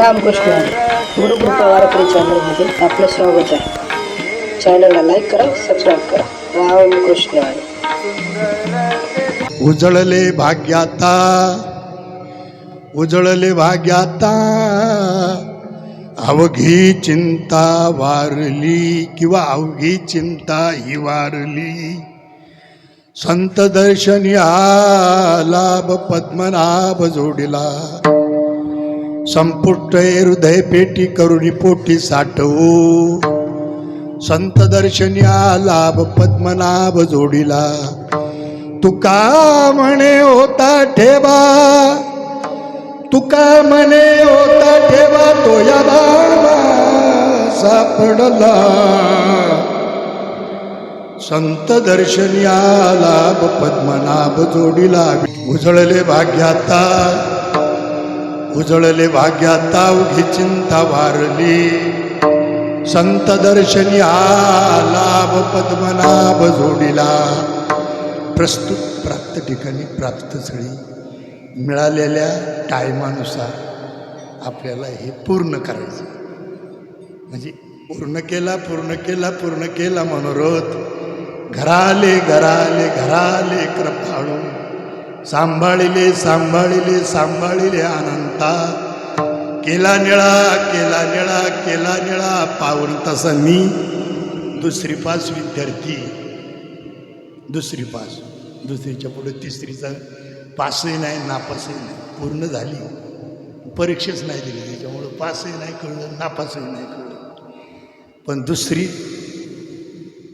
रामकृष्ण गुरुकृपा वारकरी चॅनलमध्ये आपलं स्वागत आहे. चॅनलला लाईक करा, सबस्क्राईब करा. रामकृष्ण. उजळले भाग्याता, उजळले भाग्याता, अवघी चिंता वारली किंवा अवघी चिंता ही वारली. संत दर्शनी लाभ पद्मनाभ जोडिला. संपुष्ट हृदय पेटी करुणी पोटी साठवू. संत दर्शनी लाभ पद्मनाभ जोडिला. तुका म्हणे होता ठेवा, तुका म्हणे होता ठेवा, तो या बाळा सापडला. संत दर्शनी लाभ पद्मनाभ जोडिला. उजळले भाग्याता, उजळले भाग्याता, उघी चिंता वारली. संत दर्शनी लाभ पद्मनाभ जोडिला. प्रस्तुत प्राप्त ठिकाणी प्राप्त स्थळी मिळालेल्या टायमानुसार आपल्याला हे पूर्ण करायचं. म्हणजे पूर्ण केला मनोरथ. घराले घराले घराले कृपाळू. सांभाळिले सांभाळिले अनंता. केला निळा पावन तसा मी. दुसरी पास विद्यार्थी, दुसरी पास, दुसरीच्या पुढे तिसरीचा पासही नाही नापासही नाही, पूर्ण झाली. परीक्षेच नाही दिली त्याच्यामुळं पासही नाही कळलं, नापासही नाही कळलं. पण दुसरी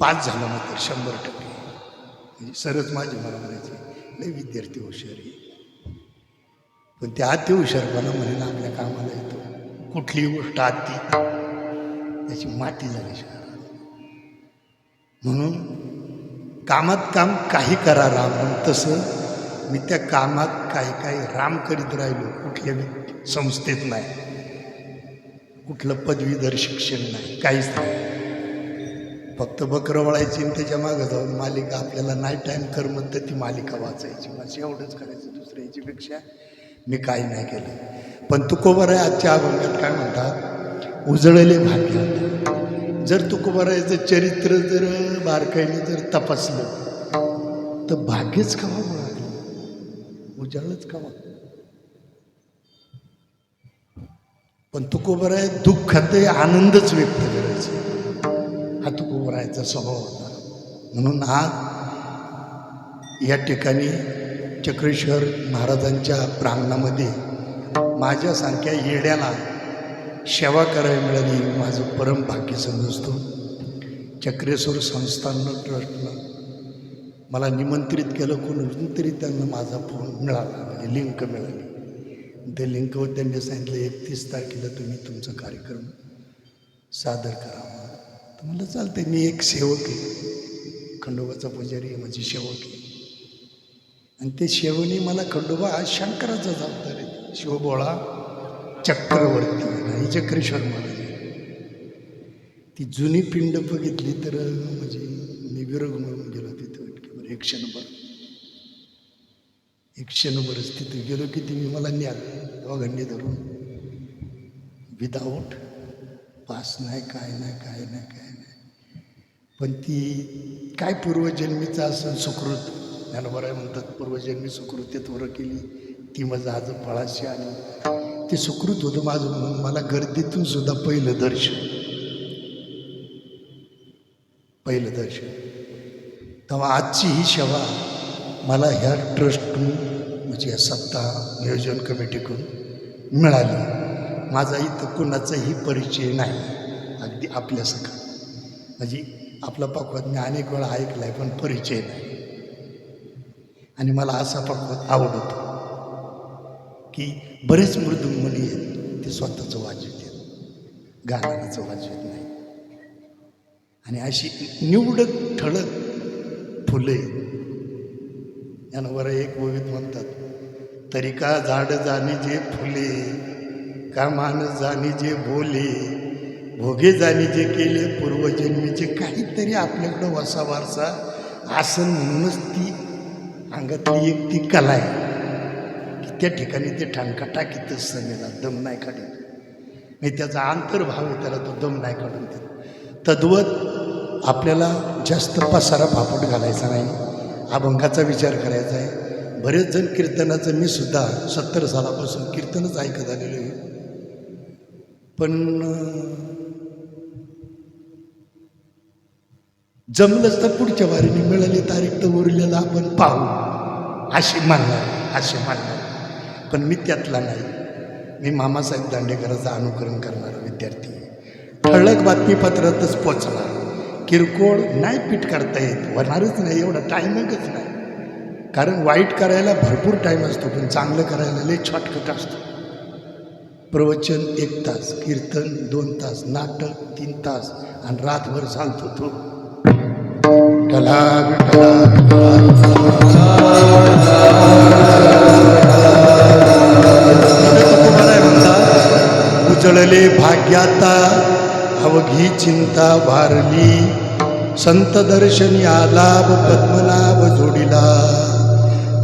पास झालं मात्र 100%. म्हणजे सरच माझी मला म्हणायचे लय विद्यार्थी हुशार आहे. पण त्या अति हुशारपणा म्हणून आपल्या कामाला येतो. कुठलीही गोष्ट अति त्याची माती झाल्याशिवाय. म्हणून कामात काम काही करा राम. तसं मी त्या कामात काही राम करीत राहिलो. कुठल्या संस्थेत नाही, कुठलं पदवीधर शिक्षण नाही, काहीच नाही. फक्त बकरं वळायची आणि त्याच्या मागं जाऊन मालिका आपल्याला नाही टाईम करमत तर ती मालिका वाचायची. बस एवढंच करायचं. दुसऱ्या याच्यापेक्षा मी काही नाही केलं. पण तुकोबराय आजच्या अभंगात काय म्हणतात, उजळले भाग्य. जर तुकोबरायचं चरित्र जर बारकाईने जर तपासलं तर भाग्यच कवा मिळालं, उजाळच कवा. पण तुकोबराय दुःखात आनंदच व्यक्त करायचा. हा तुकोबरायचा स्वभाव होता. म्हणून आज या ठिकाणी चक्रेश्वर महाराजांच्या प्रांगणामध्ये माझ्यासारख्या येड्याला सेवा करायला मिळाली माझं परम भाग्य समजतो. चक्रेश्वर संस्थान ट्रस्टनं मला निमंत्रित केलं. कोणून तरी त्यांना माझा फोन मिळाला, म्हणजे लिंक मिळाली. त्या लिंकवर त्यांनी सांगितलं 31 तारखेला तुम्ही तुमचा कार्यक्रम सादर करा. तर मला चालते, मी एक सेवक आहे, खंडोबाचा पुजारी आहे, माझी सेवक आहे. आणि ते सेवनी मला खंडोबा आज शंकराचा जबाबदार आहे. शिवबोळा चक्रवर्ती आणि चक्रेश्वर महाराज. ती जुनी पिंड बघितली तर म्हणजे मी विरग म्हणून गेलो तिथं. एक क्षणभरच तिथे गेलो की तुम्ही मला न्याल दोघांनी धरून. विदाऊट पास नाही, काय नाही. पण ती काय पूर्वजन्मीचं असं सुकृत, त्याला बरं म्हणतात पूर्वजन्मी सुकृती त्वर केली ती माझं आज फळाशी आली. ते सुकृत होतं माझं. म्हणून मला गर्दीतून सुद्धा पहिलं दर्शन. तेव्हा आजची ही सेवा मला ह्या ट्रस्टकडून, म्हणजे या सप्ताह नियोजन कमिटीकडून मिळाली. माझा इथं कुणाचाही परिचय नाही, अगदी आपल्यासखा. म्हणजे आपला पक्वात मी अनेक वेळा ऐकला आहे पण परिचय नाही. आणि मला असा पक्वात आवडतो की बरेच मृदुंगमणी आहेत, ते स्वतःचं वाजवतात, गाणाचं वाजवत नाही. आणि अशी निवडक ठळक फुले यानं बरं एक ओवीत म्हणतात, तरी का झाड जाणे जे फुले, का माणस जाणे जे बोले, भोगे जाणे जे केले पूर्वजन्मीचे. काहीतरी आपल्याकडं वसा वारसा आसन म्हणूनच ती अंगातली एक ती कला आहे की त्या ठिकाणी ते ठाणका टाकीतच समेला, दम नाही काढत. मी त्याचा अंतर्भाव आहे, त्याला तो दम नाही काढून देत. तद्वत आपल्याला जास्त पसारा फापट घालायचा नाही, अभंगाचा विचार करायचा आहे. बरेच जण कीर्तनाचं, मी सुद्धा 70 सालापासून कीर्तनच ऐकत आलेलो आहे. पण जमलंच तर पुढच्या वारीने मिळाली तारीख तर उरलेला आपण पाहू असे मानणार. पण मी त्यातला नाही. मी मामासाहेब दांडेकरांचं अनुकरण करणारा विद्यार्थी. ठळक बातमीपत्रातच पोचणार, किरकोळ नाही पीठ करता येत, होणारच नाही, एवढा टायमिंगच नाही. कारण वाईट करायला भरपूर टाईम असतो, पण चांगलं करायला लय शॉर्टकट असतो. प्रवचन 1 तास, कीर्तन 2 तास, नाटक 3 तास, आणि रातभर चालतो तो. उजळले भाग्याता अवघी चिंता वारली, संत दर्शनी आलाभ पद्मनाभ जोडिला.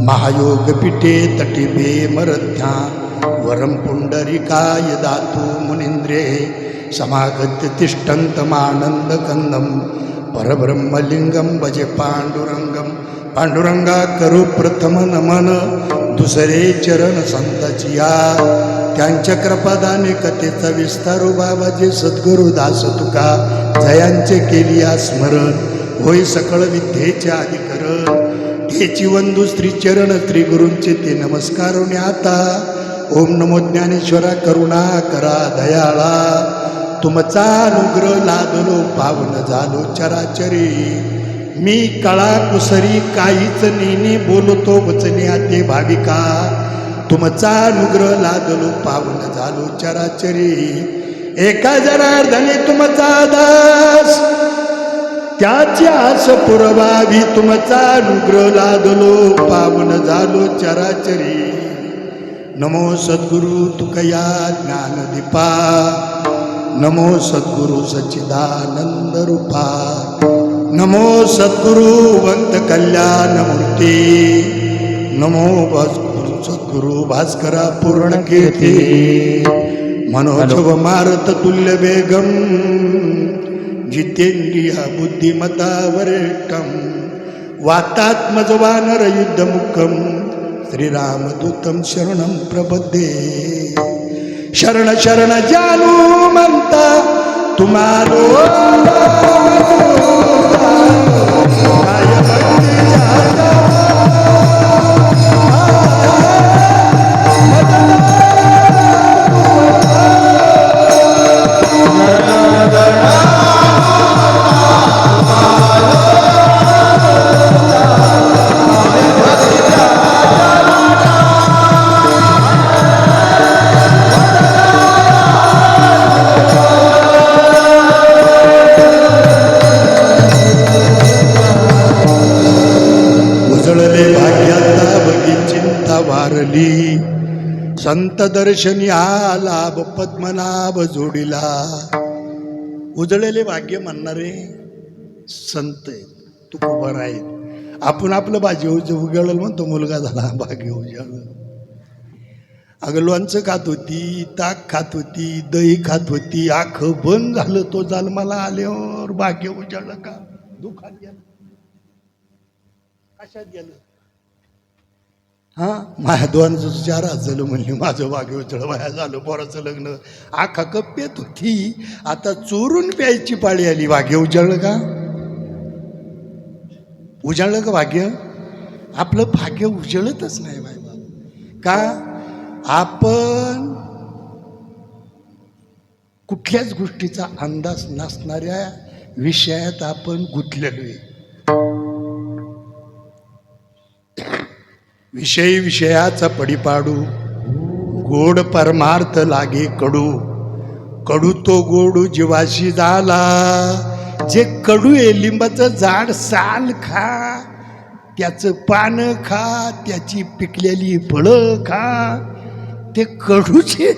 महायोग पिठे तटिबे मरथ्या वरम पुंडरिकाय दातु मुनिंद्रे. समागत्य तिष्ठन्तमानंद कंदम परब्रह्मलिंगम भजे पांडुरंगम. पांडुरंगा करू प्रथम नमन, दुसरे चरण संताचिया. त्यांच्या कृपादाने कथेचा विस्तारो बाबाजे सद्गुरु दास तुका. जयांचे केलिया स्मरण, होय सकळ विद्येचे अधिकरण. तेची वंदू श्री चरण श्री गुरूंचे ते नमस्कारोने आता. ओम नमो ज्ञानेश्वरा करुणा करा दयाळा. तुमचा अनुग्रह लादलो पावन झालो चराचरी. मी कळा कुसरी काहीच नेने बोलतो वचने ते भाविका. तुमचा अनुग्रह लादलो पावन झालो चराचरी. एका जनार्दने तुमचा दास, त्याची आस पुरवावी. तुमचा अनुग्रह लादलो पावन झालो चराचरी. नमो सद्गुरु तुकया ज्ञानदीपा. नमो सद्गुरु सच्चिदानंद रूपा. नमो सद्गुरु वंत कल्याण मूर्ती. नमो सद्गुरु भास्करा पूर्ण कीर्ती. मनोजव मारत तुल्य वेगम, जितेंद्रिया बुद्धिमता वरिष्ठम. वातात्मजवानर युद्धमुखम, श्रीरामदूतम शरणं प्रपद्ये. शरण शरण जानू म्हणता तुम्हारो. संत दर्शनी आलाभ पद्मनाभ जोडिला. उजळलेले भाग्य म्हणणारे संत आहेत, तुकोबार आहेत. आपण आपलं भाग्य उजळलं म्हणतो, मुलगा झाला भाग्य उजळलं. अगं लोणचं खात होती, ताक खात होती, दही खात होती, आख बंद झालं. तो जन्माला आल्यावर भाग्य उजळलं का? दुःखात गेलं, कशात गेलं? हां, माझ्या 2 हात झालं म्हणले माझं भाग्य उजळ, वाया झालं. पोराचं लग्न, आखा कप पेत होती, आता चोरून प्यायची पाळी आली. भाग्य उजळलं का? उजळलं का भाग्य? आपलं भाग्य उजळतच नाही बाई बाबा. का? आपण कुठल्याच गोष्टीचा अंदाज नसणाऱ्या विषयात आपण गुंतलेलो आहे. विषयी विषयाचा पडीपाडू, गोड परमार्थ लागे कडू. कडू तो गोडू जीवाशी झाला. जे कडू आहे, लिंबाचं झाड साल खा, त्याचं पानं खा, त्याची पिकलेली फळं खा, ते कडूच आहे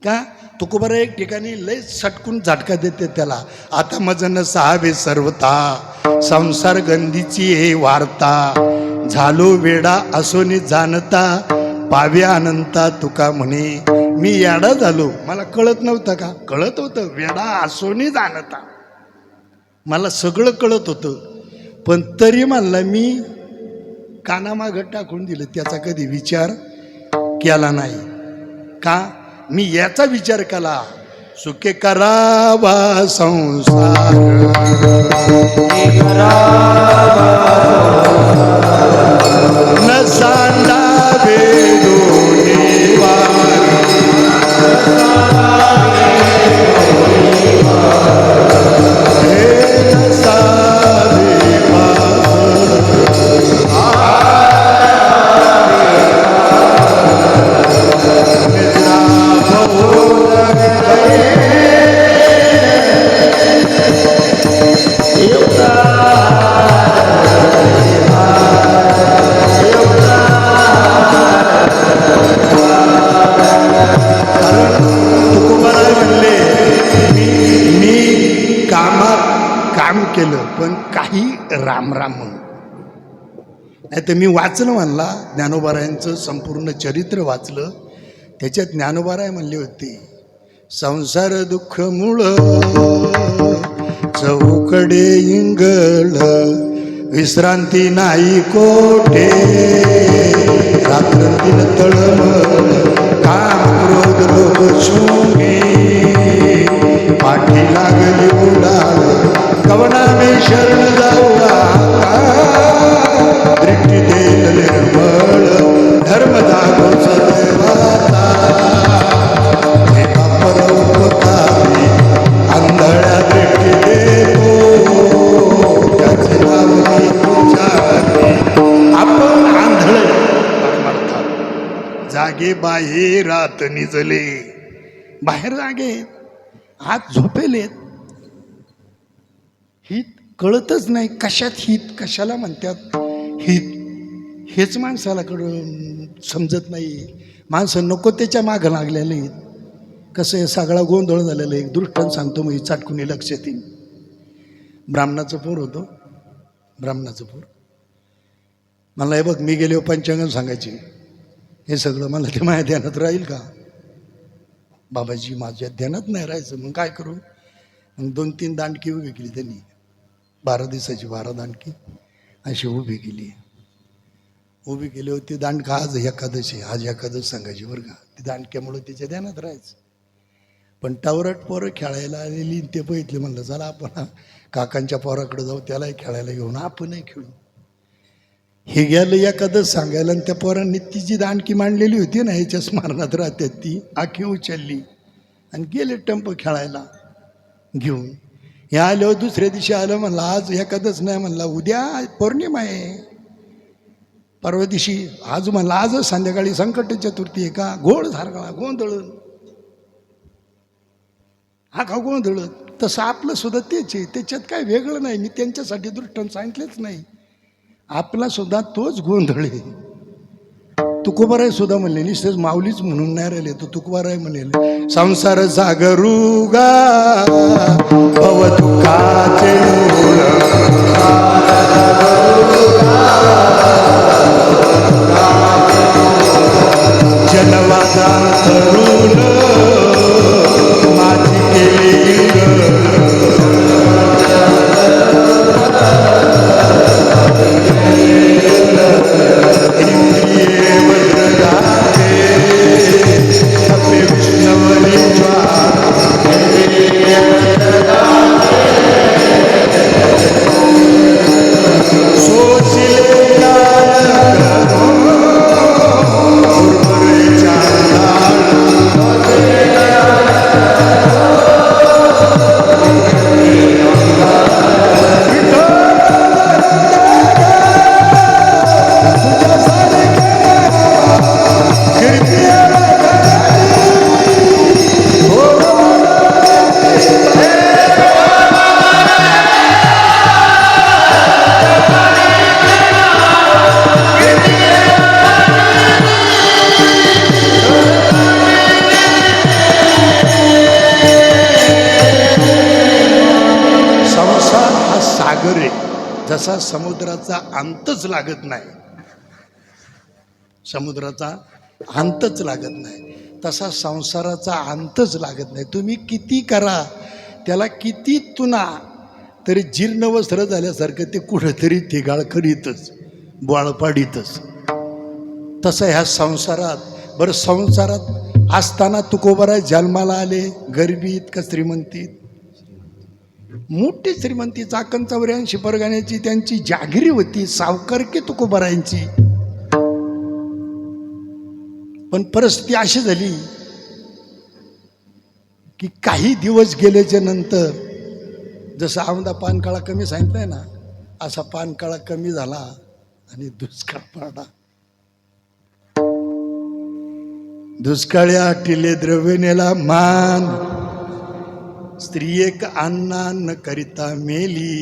का? तुकोबारा एक ठिकाणी लय सटकून झटका देते त्याला. आता मज न सहावे सर्वता, संसार गंधीची हे वार्ता. झालो वेडा असोने जाणता, पावे अनंता तुका म्हणे. मी येडा झालो, मला कळत नव्हतं का? कळत होतं, वेडा असोनी जाणता मला सगळं कळत होतं, पण तरी म्हणला मी कानामागं टाकून दिलं, त्याचा कधी विचार केला नाही का? मी याचा विचार केला, सुखे करावा संसार, न सांडावे दोन्ही वार, हे नसावे काम केलं पण काही राम राम म्हणून नाही तर मी वाचलं म्हणला, ज्ञानोबारायांचं संपूर्ण चरित्र वाचलं, त्याच्यात ज्ञानोबाराय म्हणले होते, संसार दुःख मूळ चौकडे इंगळ, विश्रांती नाही कोठे, रात्रंदिन तळमळ, काम क्रोध लोभ शून्य, पाठी लागली उडाल, कवना मी शरण जाऊ दृष्टी देल निर्मळ, धर्म दाखो सदैवाचा, एका परोपकारी आंधळ्या दृष्टी देतो, त्याचे नाव मी उच्चारते. आपण आंधळे म्हणतात, जागे बाहेरात निजले, बाहेर जागे आत झोपेलेत, हित कळतच नाही, कशात हित, कशाला म्हणतात हित, हेच माणसाला समजत नाही. माणसं नको त्याच्या मागं लागलेले आहेत. कसं आहे, सगळा गोंधळ झालेला आहे. एक दृष्टांत सांगतो, मग चाटकुनी लक्षात येईल. ब्राह्मणाचं पोर होतं, ब्राह्मणाचं पोर मला, हे बघ मी गेले पंचांगण सांगायचे, हे सगळं मला ते माझ्या ध्यानात राहील का? बाबाजी माझ्या ध्यानात नाही राहायचं, मग काय करू? मग 2-3 दांडकी उभी केली त्यांनी, 12 दिवसाची 12 दांडकी अशी उभी केली. उभी केली होती दांडका, आज एकादशी, आज एकादश सांगायची बरं का, ती दांडक्यामुळं तिच्या ध्यानात राहायचं. पण टावरट पोरं खेळायला आलेली, ते बघितले, म्हणलं चला आपण काकांच्या पोराकडे जाऊ, त्यालाही खेळायला घेऊन आपणही खेळू. हे गेलं एकादश सांगायला, आणि त्या पोरांनी ती जी दांडकी मांडलेली होती ना, ह्याच्या स्मरणात राहतात, ती आखी उचलली आणि गेले टंप खेळायला घेऊन. हे आलं, दुसऱ्या दिवशी आलं, म्हणलं आज एकादश नाही, म्हणला उद्या पौर्णिमा आहे, परवा दिवशी, आज म्हणलं आजच संध्याकाळी संकट चतुर्थी आहे का? घोळ झारगळा, गोंधळ, हा का गोंधळ. तसं आपलं सुद्धा तेच आहे, त्याच्यात काय वेगळं नाही. मी त्यांच्यासाठी दृष्टांत सांगितलेच नाही, आपला सुद्धा तोच गोंधळ आहे. तुकोबाराय सुद्धा म्हणले, निश्चित माऊलीच म्हणून नाही राहिले, तो तुकोबाराय म्हणेल, संसार सागरुगा भव दुःखाचे मूळ, जनवादांतरून माझी केली इंद्रिये वज्रदाते, सपे विष्णवरी सोचिले जसा समुद्राचा अंतच लागत नाही, समुद्राचा अंतच लागत नाही, तसा संसाराचा अंतच लागत नाही. तुम्ही किती करा, त्याला किती तुना, तरी जीर्ण वस्त्र झाल्यासारखं ते कुठंतरी तिघाळ करीतच, बोळ पाडीतच. तसं ह्या संसारात. बरं, संसारात असताना तुकोबाराय जन्माला आले, गरिबीत का श्रीमंतीत? मोठी श्रीमंती, चाकण 84 परगण्याची त्यांची जागिरी होती, सावकारकी तुकोबारायांची. पण परिस्थिती अशी झाली की काही दिवस गेल्याच्या नंतर, जसं आमदा पानकाळा कमी सांगितलंय ना, असा पानकाळा कमी झाला आणि दुष्काळ पडला. दुष्काळी आटिले द्रव्य नेला मान, स्त्री एक अन्नान्न करिता मेली.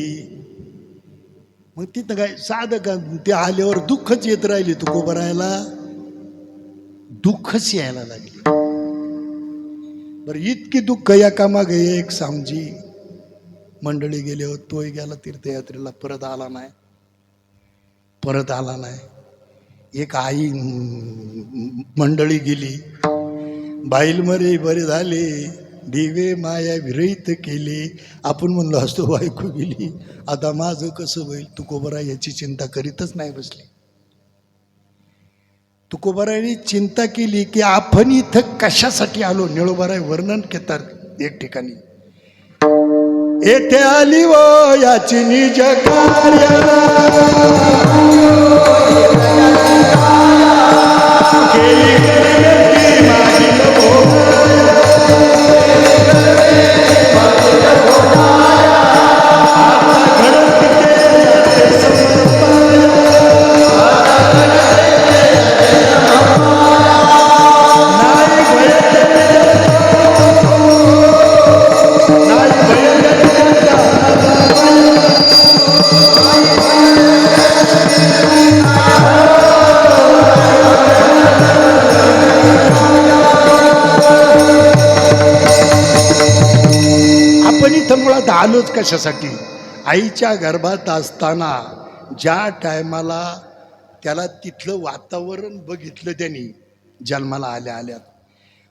मग तिथं काय साधं का, ते आल्यावर दुःखच येत राहिली तुकोबारायला, दुःखच यायला लागली. बरं, इतकी दुःख एकामागे एक समजी. मंडळी गेले होत, तोही गेला तीर्थयात्रेला, परत आला नाही. एक आई मंडळी गेली, बाईल मरे बरे झाले, दिवे माया विरहित केले. आपण म्हणलो असतो बायको गेली, आता माझं कसं होईल? तुकोबाराय याची चिंता करीतच नाही बसली. तुकोबारायांनी चिंता केली की आपण इथं कशासाठी आलो. निळोबाराय वर्णन करतात एक ठिकाणी, येथे आली व याची निज कार्य, मुळात आलोच कशासाठी? आईच्या गर्भात असताना ज्या टायमाला त्याला तिथलं वातावरण बघितलं, त्यांनी जन्माला आल्या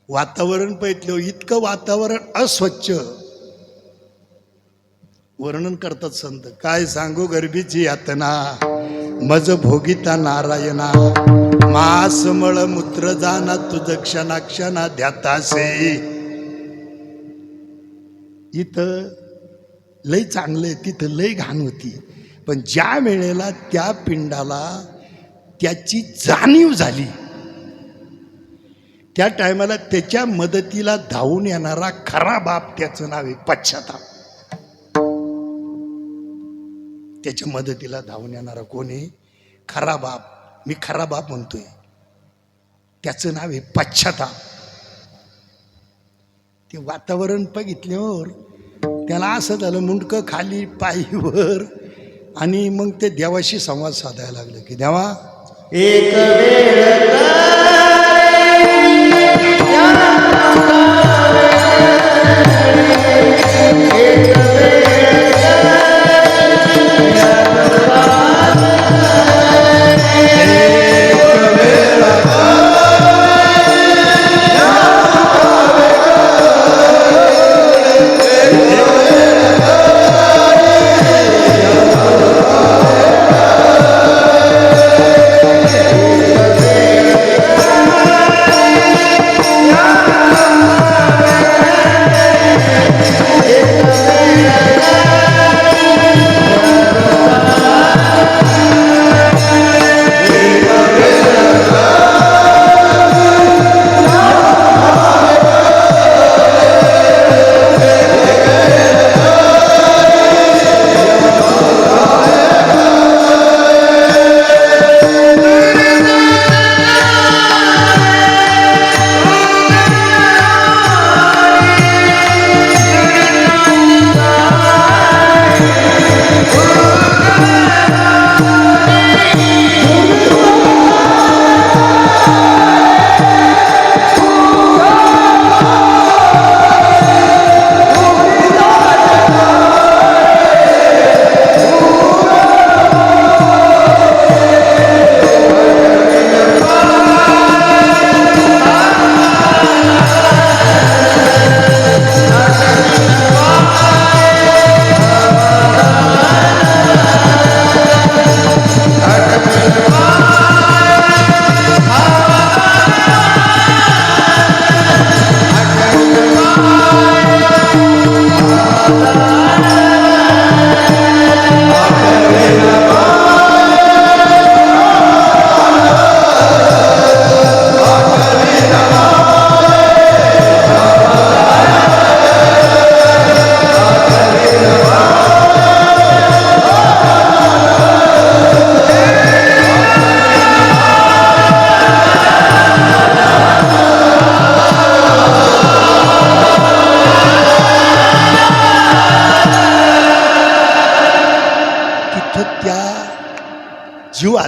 वातावरण बघितलं, इतकं वातावरण अस्वच्छ. वर्णन करतात संत, काय सांगू गर्भीची यातना, मज भोगिता नारायणा, मास मळ मूत्र जाना, तुझ क्षणा ध्यातासे. इथं लय चांगलं, तिथं लय घाण होती. पण ज्या वेळेला त्या पिंडाला त्याची जाणीव झाली, त्या टायमाला त्याच्या मदतीला धावून येणारा खरा बाप, त्याचं नाव आहे पश्चाताप. त्याच्या मदतीला धावून येणारा कोण आहे? खरा बाप. मी खरा बाप म्हणतोय, त्याचं नाव आहे पश्चाताप. ते वातावरण बघितल्यावर त्याला असं झालं, मुंडकं खाली पायीवर, आणि मग ते देवाशी संवाद साधायला लागलं की देवा, एक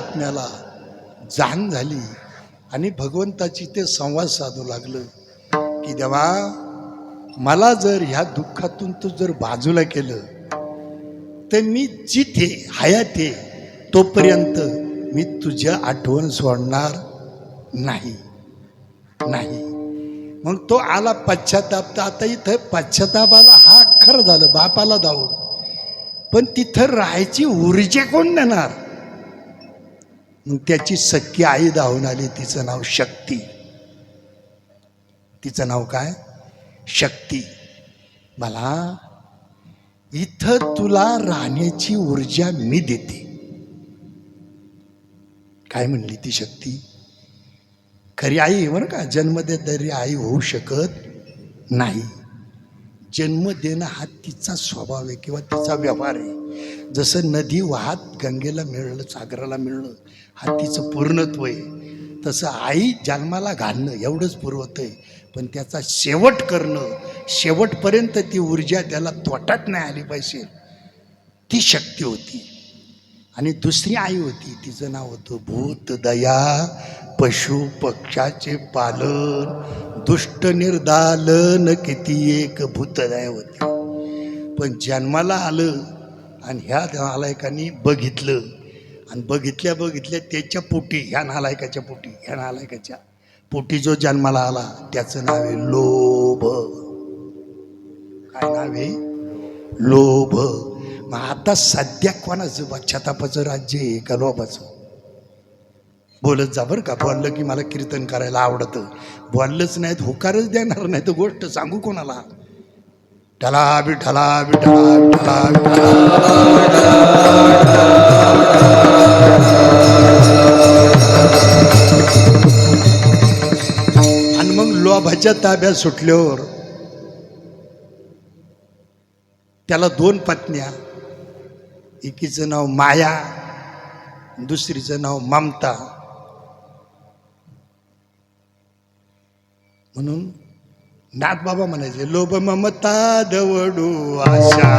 आत्म्याला जाण झाली आणि भगवंताची ते संवाद साधू लागलं की देवा, मला जर ह्या दुःखातून तू जर बाजूला केलं तर मी जिथे हयात आहे तोपर्यंत मी तुझ्या आठवण सोडणार नाही. मग तो आला पश्चाताप. तर आता इथं पश्चातापाला हा खरं झालं बापाला धावून, पण तिथं राहायची ऊर्जा कोण देणार? मग त्याची सख्खी आई धावून आली. तिचं नाव शक्ती. तिचं नाव काय? शक्ती. मला इथं तुला राहण्याची ऊर्जा मी देते. काय म्हणली ती शक्ती? खरी आई आहे बरं का, जन्म देणारी आई होऊ शकत नाही. जन्म देणं हा तिचा स्वभाव आहे किंवा तिचा व्यवहार आहे. जसं नदी वाहत गंगेला मिळलं, सागराला मिळलं, हा तिचं पूर्णत्व आहे. तसं आई जन्माला घालणं एवढंच पूर्वत आहे, पण त्याचा शेवट करणं, शेवटपर्यंत ती ऊर्जा त्याला तोटात नाही आली पाहिजे, ती शक्ती होती. आणि दुसरी आई होती, तिचं नाव होतं भूत दया, पशु पक्षाचे पालन, दुष्ट निर्दालन, किती एक भूतदया होती. पण जन्माला आलं आणि ह्या नालायकांनी बघितलं आणि बघितल्या त्याच्या पोटी, ह्या नालायकाच्या पोटी, ह्या नालायकाच्या पोटी जो जन्माला आला त्याचं नाव आहे लोभ. काय नाव आहे? लोभ. मग आता सध्या कोणाचं पश्चातापाचं राज्य आहे का लोभाचं? बोलत जा बरं का. बोललं की मला कीर्तन करायला आवडतं, बोललंच नाहीत होकारच देणार नाही तर गोष्ट सांगू कोणाला? विठ्ठला विठ्ठला विठ्ठला विठ्ठला आणि मग लोभाच्या ताब्यात सुटल्यावर त्याला दोन पत्न्या, एकीचं नाव माया, दुसरीचं नाव ममता. म्हणून नाथबाबा म्हणायचे, लोभ ममता दवडू आशा,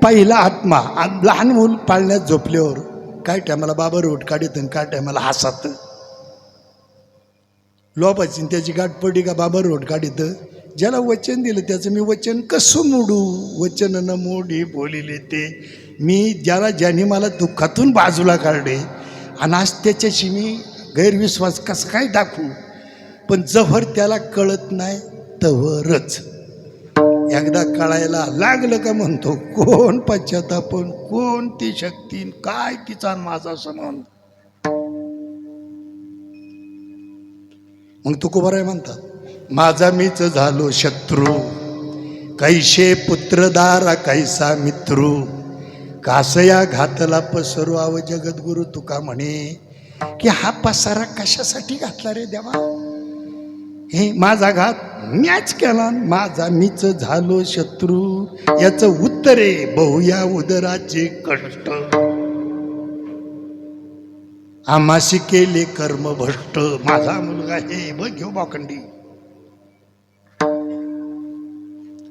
पहिला आत्मा. लहान मूल पाळण्यात झोपल्यावर काय टायमाला बाबा रोट काढित आणि काय टायमाला हसात. लोभाची त्याची गाठ पडली का बाबा रोट काढित. ज्याला वचन दिलं त्याचं मी वचन कसं मोडू? वचन न मोडी बोलिले ते. मी ज्याने मला दुःखातून बाजूला काढले आणि आज त्याच्याशी मी गैरविश्वास कसं काय दाखवू? पण जवळ त्याला कळत नाही तवरच. एकदा कळायला लागलं का म्हणतो कोण पश्चातापण, कोण ती शक्ती, काय तिचा माझा संबंध. मग तुकोबाराय म्हणतात, माझा मीच झालो शत्रू, कैशे पुत्रदारा कैसा मित्रू, कासया घातला पसरू आव जगद्गुरु. तुका म्हणे की हा पसारा कशासाठी घातला रे देवा? हे माझा घात म्याच केला, माझा मीच झालो शत्रू. याचं उत्तर आहे बहुया उदराचे कष्ट, आमाशी केले कर्म भ्रष्ट. माझा मुलगा हे बघ घेऊ बाखंडी.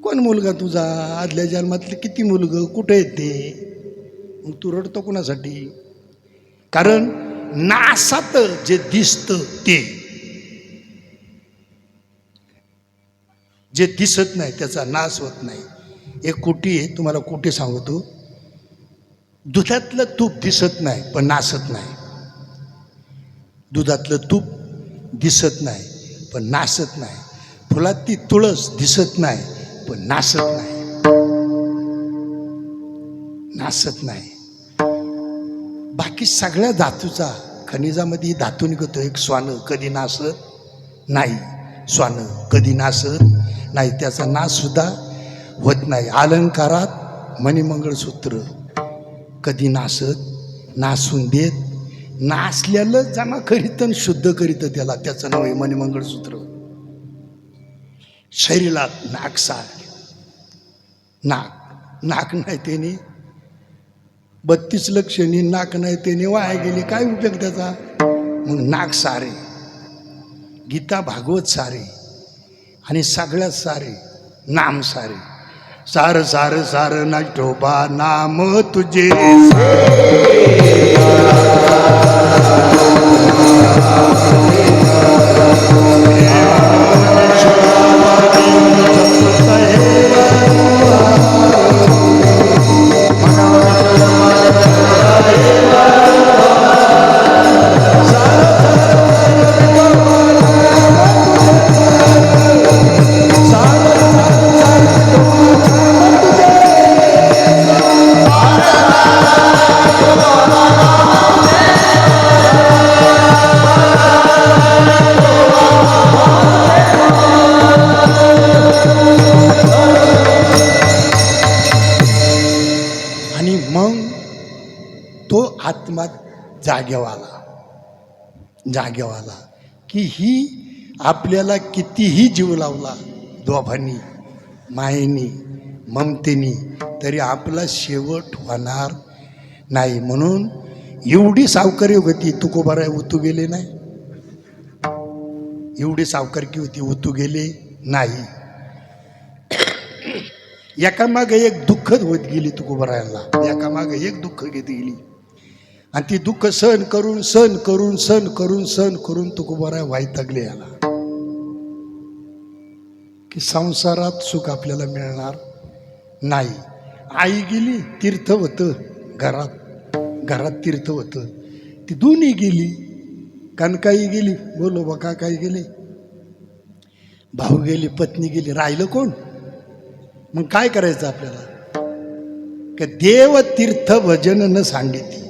कोण मुलगा तुझा? आदल्या जन्मातले किती मुलग कुठे येते? मग तू रडतो कोणासाठी? कारण नासात जे दिसतं ते, जे दिसत नाही त्याचा नाश होत नाही. एक कुटी आहे, तुम्हाला कुटी सांगतो. दुधातलं तूप दिसत नाही पण नासत नाही. दुधातलं तूप दिसत नाही पण नासत नाही, फुलात ती तुळस दिसत नाही पण नासत नाही, नासत नाही. बाकी सगळ्या धातूचा, खनिजामध्ये धातू निघतो. एक स्वानं कधी नासत नाही, स्वानं कधी नासत नाही, त्याचा नाश सुद्धा होत नाही. अलंकारात मणिमंगळसूत्र कधी नासत, नासून देत, नासल्यालं जमा करीत आणि शुद्ध करीत त्याला, त्याचं नाव आहे मणिमंगळसूत्र. शरीरात नाकसार, नाक नाही त्याने 32 लक्षणी, नाक नाही त्याने वाया गेली, काय उपयोग त्याचा? मग नाक सारे, गीता भागवत सारे आणि सगळ्यात सारे नाम सारे. सार सार सार नाठोबा नाम तुझे आत्मा जागेवाला की ही आपल्याला कितीही जीव लावला दोघांनी, मायेनी, ममतेनी, तरी आपला शेवट होणार नाही. म्हणून एवढी सावकारी होती, तुकोबाराय उतू गेले नाही, एवढी सावकारकी होती, उतू गेले नाही. एकामागे एक दुःखद होत गेली तुकोबारायला, एकामागे एक दुःख घेत गेली आणि ती दुःख सहन करून सहन करून सहन करून सहन करून तुकोबाराय वैतागले याला की संसारात सुख आपल्याला मिळणार नाही. आई गेली, तीर्थ होतं घरात, घरात तीर्थ होतं, ती दोन्ही गेली. कनकाई गेली, बोलो बका काही गेले, भाऊ गेली, पत्नी गेली, राहिलं कोण? मग काय करायचं आपल्याला? का देव तीर्थ भजन न सांगितली.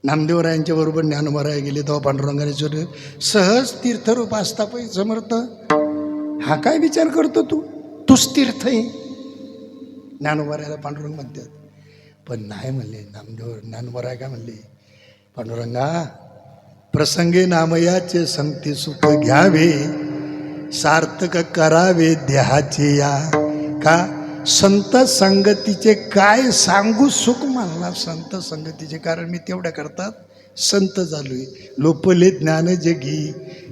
नामदेवरायांच्या बरोबर ज्ञानोबाराय गेले तेव्हा पांडुरंगाने सहज तीर्थरूप असता पाहिजे समर्थ, हा काय विचार करतो तूच तीर्थ आहे. ज्ञानोबारायला पांडुरंग म्हणतात, पण नाही म्हणले ज्ञानोबाराय काय म्हणले, पांडुरंगा प्रसंगे नामयाचे संगती सुख घ्यावे, सार्थक करावे देहाचे या. का संत संगतीचे काय सांगू सुख मला संत संगतीचे, कारण मी तेवढ्या करतात संत झालोय. लोपले ज्ञान जगी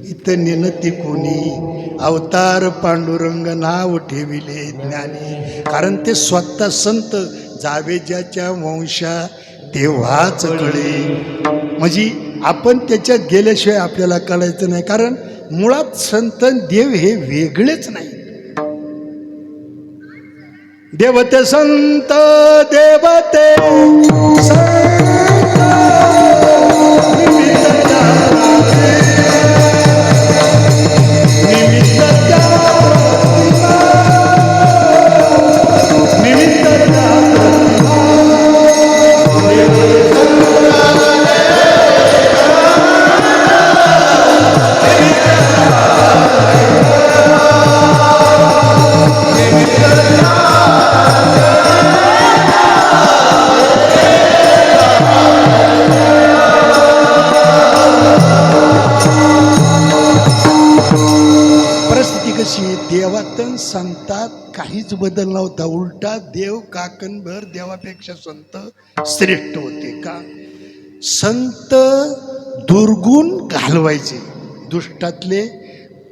इथं नेनती कोणी, अवतार पांडुरंग नाव ठेविले ज्ञानी. कारण ते स्वतः संत, जावे ज्याच्या वंशा तेव्हाच कळे. म्हणजे आपण त्याच्यात गेल्याशिवाय आपल्याला कळायचं नाही, कारण मुळात संत देव हे वेगळेच नाही. देवते संत देवते देवात संतात काहीच बदल नव्हता. उलटा देव काकणभर देवापेक्षा संत श्रेष्ठ होते. का? संत दुर्गुण घालवायचे, दुष्टातले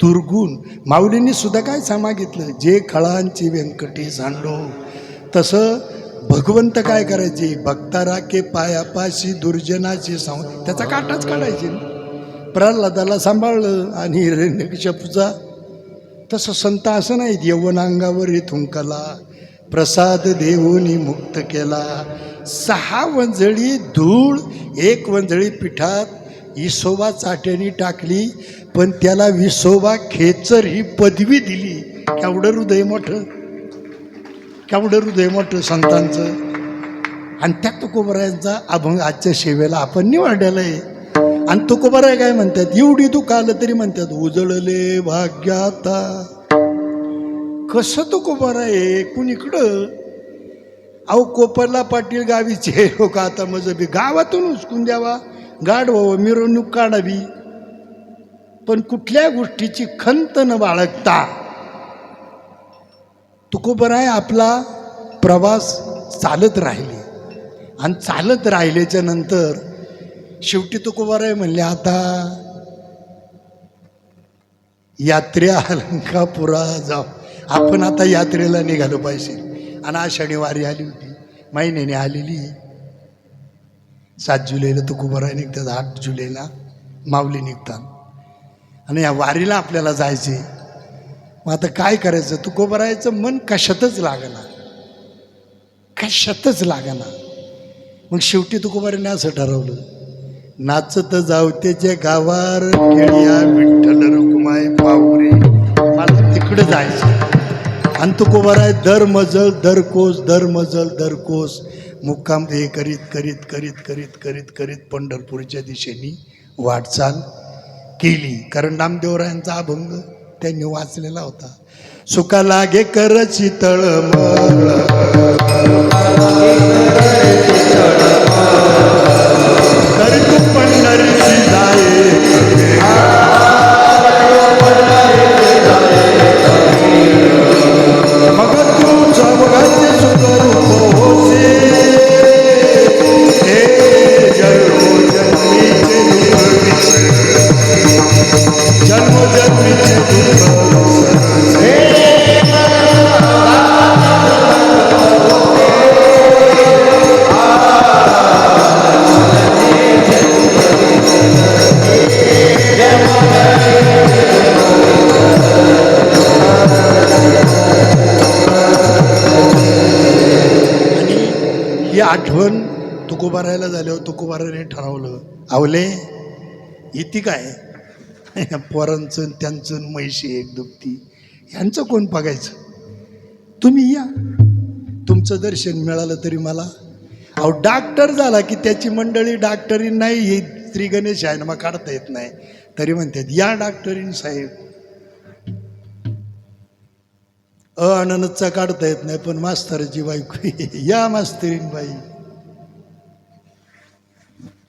दुर्गुण. माऊलींनी सुद्धा काय सांगितलं, जे खळांची व्यंकटी सांडो, तसं भगवंत काय करायचे, भक्तारा के पायापाशी दुर्जनाची त्याचा काटाच काढायचे. प्रल्हादाला सांभाळलं आणि हिरण्यकश्यपूचा. तसं संत असं नाही यवनांगावर थुंकला, प्रसाद देऊनी मुक्त केला. 6 वंजळी धूळ 1 वंजळी पिठात विसोबा चाट्यानी टाकली, पण त्याला विसोबा खेचर ही पदवी दिली. केवढं हृदय मोठं, केवढं हृदय मोठं संतांचं. आणि त्या तुकोबरायांचा अभंग आजच्या सेवेला आपण निवडलेला आहे. आणि तुकोबराय काय म्हणतात, एवढी दुःख आलं तरी म्हणतात उजळले भाग्याता. कसं तुकोबराय आहे कुणीकडं? अहो कोपरला पाटील गावीचे लोक आता मजबी गावातून उचकून द्यावा, गाढवावं, मिरवणूक काढावी, पण कुठल्या गोष्टीची खंत न बाळगता तुकोबराय आपला प्रवास चालत राहिले. आणि चालत राहिल्याच्या नंतर शेवटी तुकोबराय म्हणले, आता यात्रा अलंकापुरा जाऊ, आपण आता यात्रेला निघालो पाहिजे. आणि आषाढी वारी आली होती, महिन्याने आलेली. 7 जुलैला तुकोबराय निघतात, 8 जुलैला माऊली निघतात. आणि या वारीला आपल्याला जायचे. मग आता काय करायचं? तुकोबरायचं मन कशातच लागना, कशातच लागना. मग शेवटी तुकोबरायने असं ठरवलं, नाचत जाऊ त्याच्या गावार केळिया विठ्ठल रुक्माई पाहुरे, मला तिकडे जायचं. आणि तुकोबराय दर मजल दर कोस, दर मजल दर कोस मुक्काम हे करीत करीत करीत करीत करीत करीत पंढरपूरच्या दिशेने वाटचाल केली. कारण नामदेवरायांचा अभंग त्यांनी वाचलेला होता. सुका लागे करची तळमळ, तरी तू पंढरीची जाये, मग तू चौघाचे सुखरूप होसे, हे जन्मोजन्मीचे दुःख, जन्मोजन्मीचे दुःख हे ही आठवण तुकोबारायला झाल्यावर तुकोबाराने ठरवलं, आवले इथे काय पोरांचं त्यांचं म्हैशी एक दुपती, ह्यांचं कोण बघायचं, तुम्ही या, तुमचं दर्शन मिळालं तरी मला. अहो डॉक्टर झाला की त्याची मंडळी डॉक्टरीन नाही, हे श्री गणेश आहे ना मग काढता येत नाही, तरी म्हणतात या डॉक्टरीन साहेब. अननतचा काढता येत नाही, पण मास्तराची बायको या मास्तरीन बाई.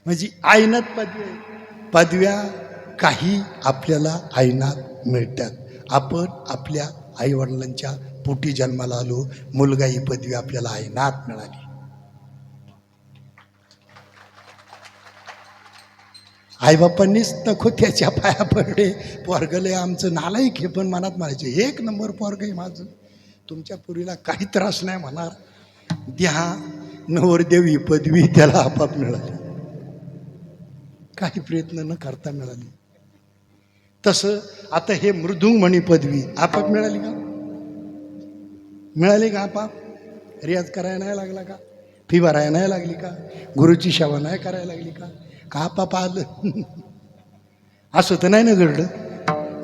म्हणजे आयनात पदव्या काही आपल्याला आयनात मिळतात. आपण आपल्या आईवडिलांच्या पोटी जन्माला आलो, मुलगा ही पदवी आपल्याला आयनात मिळाली. आईबापांनीच नको त्याच्या पाया पडले, पोरगले आमचं नालायक हे, पण मनात म्हणायचे 1 नंबर पोरग आहे माझं, तुमच्या पुरीला काही त्रास नाही म्हणणार, द्या. नवरदेव ही पदवी त्याला आपाप मिळाली, काही प्रयत्न न करता मिळाली. तसं आता हे मृदुंग म्हणी पदवी आपाप मिळाली का? मिळाली का आपाप? रियाज करायला नाही लागला का? फी भरायला नाही लागली का? गुरुची सेवा नाही करायला लागली का? का आपाप आलं? असं तर नाही ना घडलं.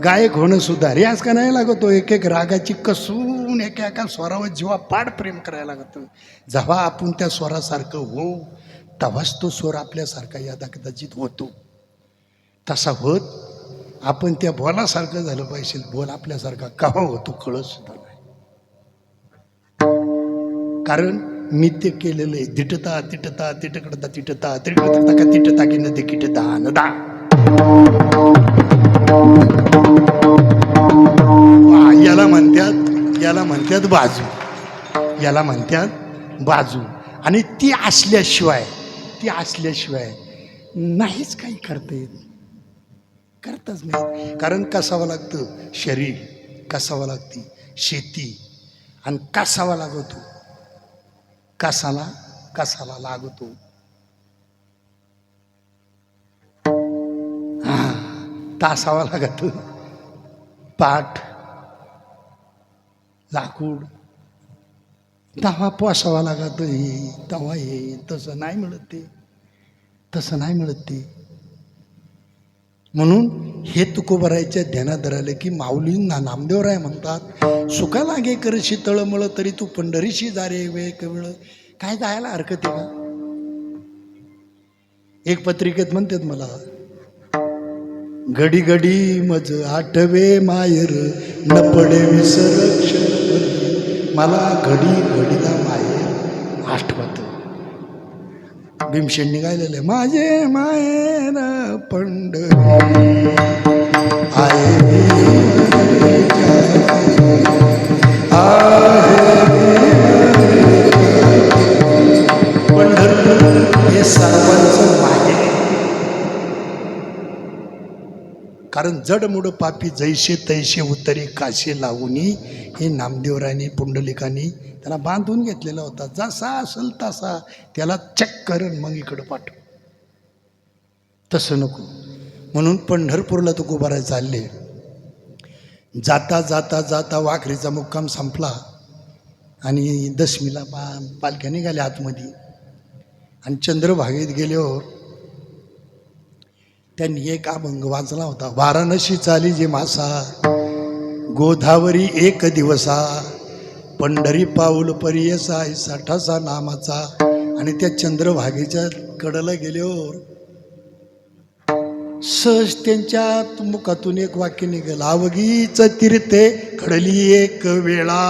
गायक होणं सुद्धा रियाज का नाही लागतो, एक एक रागाची कसून एका एका स्वरावर जेव्हा पाड प्रेम करायला लागतं, जेव्हा आपण त्या स्वरासारखं हो तेव्हाच तो स्वर आपल्यासारखा यादा कदाचित होतो. तसा होत आपण त्या बोलासारखं झालं पाहिजे. बोल आपल्यासारखा केव्हा होतो कळत सुद्धा नाही. कारण मी ते केलेलं आहे. तिटता तिटता तिटकडता तिटता तिटता का तिटता की नदी किटता नदा. याला म्हणतात बाजू, याला म्हणतात बाजू. आणि ती असल्याशिवाय नाहीच काही करता येत, करताच नाही. कारण कसावं लागतं शरीर, कसावं लागते शेती, आणि कसावा लागतो, कसाला लागतो. तासावा लागतो पाठ, लाकूड, तवा पोसावा लागत हे तवा हे तसं नाही मिळत ते, तसं नाही मिळत ते. म्हणून हे तुकोबरायच्या ध्यानात राहिलं की माऊलींना नामदेवराय म्हणतात, सुका लागे करशी तळमळ तरी तू पंढरीशी जा रे वेळ कवळ. काय जायला हरकत आहे का? एक पत्रिकेत म्हणतात मला, घडी घडी मज आठवे मायर न पडे विसर, मला घडी घडीला मायर आठवत. भीमसेन निघालेले माझे मायर पंढरी आहे पंढरपूर हे सर्वांचं माहेर. कारण जडमुड पापी जैसे तैसे उतरे काशे लावूनी, हे नामदेवरायांनी पुंडलिकांनी त्याला बांधून घेतलेला होता. जसा असेल तसा त्याला चेक करून मग इकडं पाठव. तसं नको. म्हणून पंढरपूरला तो गुबारा चालले. जाता जाता जाता वाखरीचा मुक्काम संपला आणि दशमीला पालख्या निघाल्या आतमध्ये. आणि चंद्रभागेत गेल्यावर त्यांनी एक अभंग वाचला होता, वाराणसी चाली जे मासा गोधावरी एक दिवसा, पंढरी पाऊल परियसा साठासा नामाचा. आणि त्या चंद्रभागेच्या कडला गेल्यावर सहज त्यांच्या मुखातून एक वाक्य निघेल, अवघीच तीर्थे घडली एक वेळा,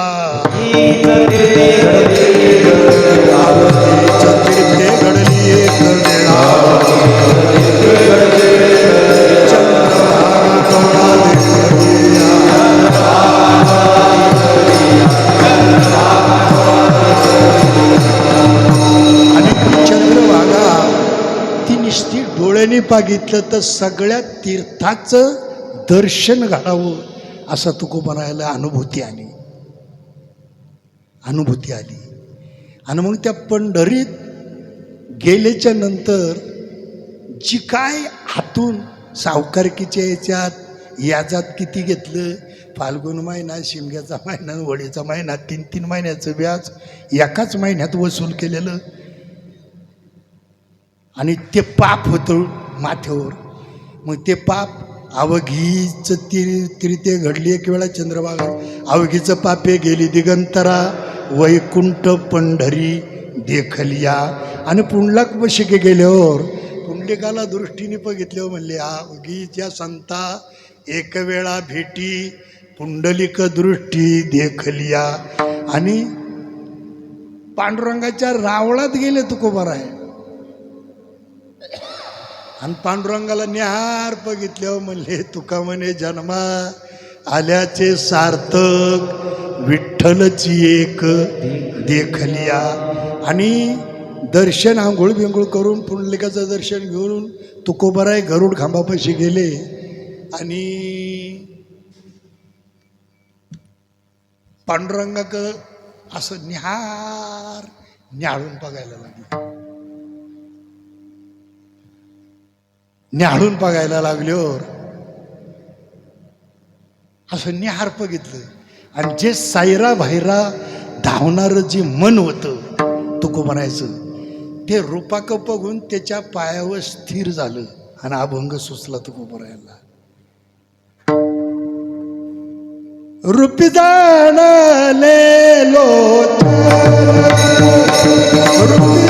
अवघीच तीर्थे घडली एक वेळा, आणि चंद्रभागा ती निश्चित डोळ्याने बघितलं तर सगळ्या तीर्थाचं दर्शन घडावं असं तुकोबारायला अनुभूती आली. आणि मग त्या पंढरीत गेल्याच्या नंतर जी काय हातून सावकारकीच्या याच्यात याजात किती घेतलं, फाल्गुन महिना, शिमग्याचा महिना, वडीचा महिना, 3-3 महिन्याचं व्याज एकाच महिन्यात वसूल केलेलं. आणि ते पाप होतं माथ्यावर. मग ते पाप अवघीचं तीर्थे घडली एक वेळा चंद्रभागा, अवघीचं पापे गेली दिगंतरा, वैकुंठ पंढरी देखलिया. आणि पुंडलाक वशिके गेल्यावर पुंडलिकाला दृष्टीने बघितल्यावर म्हणले, अवघीच्या संता एक वेळा भेटी पुंडलिक दृष्टी देखलिया. आणि पांडुरंगाच्या रावळात गेले तुकोबाराय. आणि पांडुरंगाला निहार बघितल्यावर म्हणले, तुका म्हणे जन्मा आल्याचे सार्थक विठ्ठलची एक देखलिया. आणि दर्शन आंघोळ बिंघोळ करून पुंडलिकाचं दर्शन घेऊन तुकोबाराय गरुड खांबापाशी गेले. आणि पांडुरंगाक असं निहार न्याळून बघायला लागले. न्याळून बघायला लागल्यावर असं निहार बघितलं. आणि जे सायरा भायरा धावणारं जे मन होतं तुकोबारायचं, ते रूपाक बघून त्याच्या पायावर स्थिर झालं आणि अभंग सुचला तुकोबारायला. रूपी जाणले लोचन, रूपी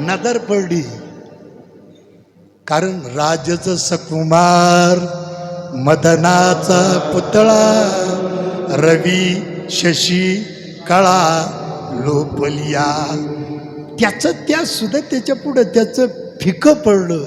नजर पडली. कारण राजाचं सकुमार मदनाचा पुतळा, रवी शशी कळा लोपलिया. त्याचं त्या सुद्धा त्याच्या पुढं त्याचं फिकं पडलं.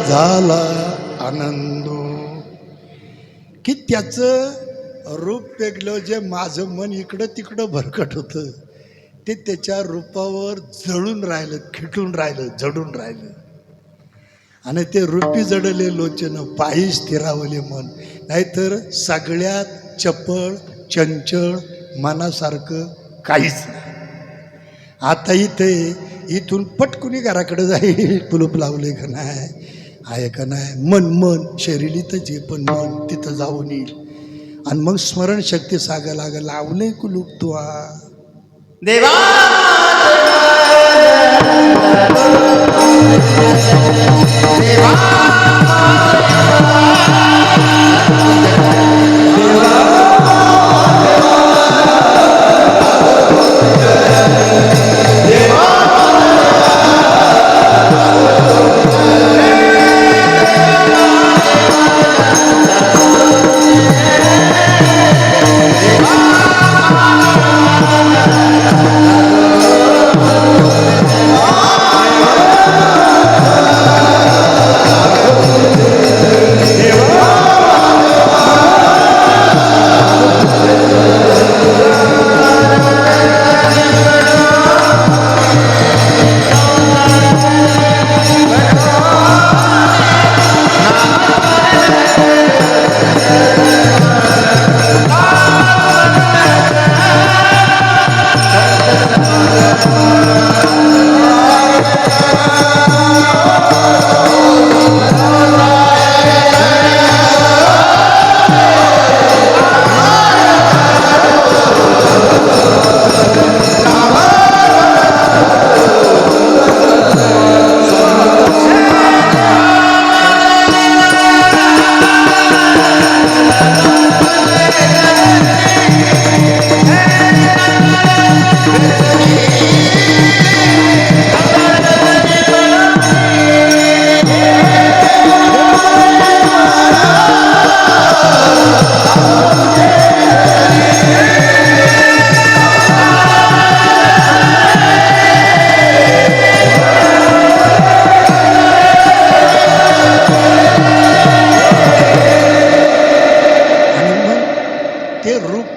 झाला आनंद की त्याचं रूप पेगलं. जे माझं मन इकडं तिकडं भरकट होतं ते त्याच्या रूपावर जळून राहिलं, खिटून राहिलं, जडून राहिलं. आणि ते रूपी जडले लोचन पायी स्थिरावले मन. नाहीतर सगळ्यात चपळ चंचळ मनासारखं काहीच नाही. आता इथे इथून पटकुनी घराकडे जाईल, कुलूप लावले का नाही, आहे का नाही. मन शरीरीतच आहे, पण मन तिथं जाऊन येईल. आणि मग स्मरणशक्ती सागा लागा लावले कुलूप तू देवा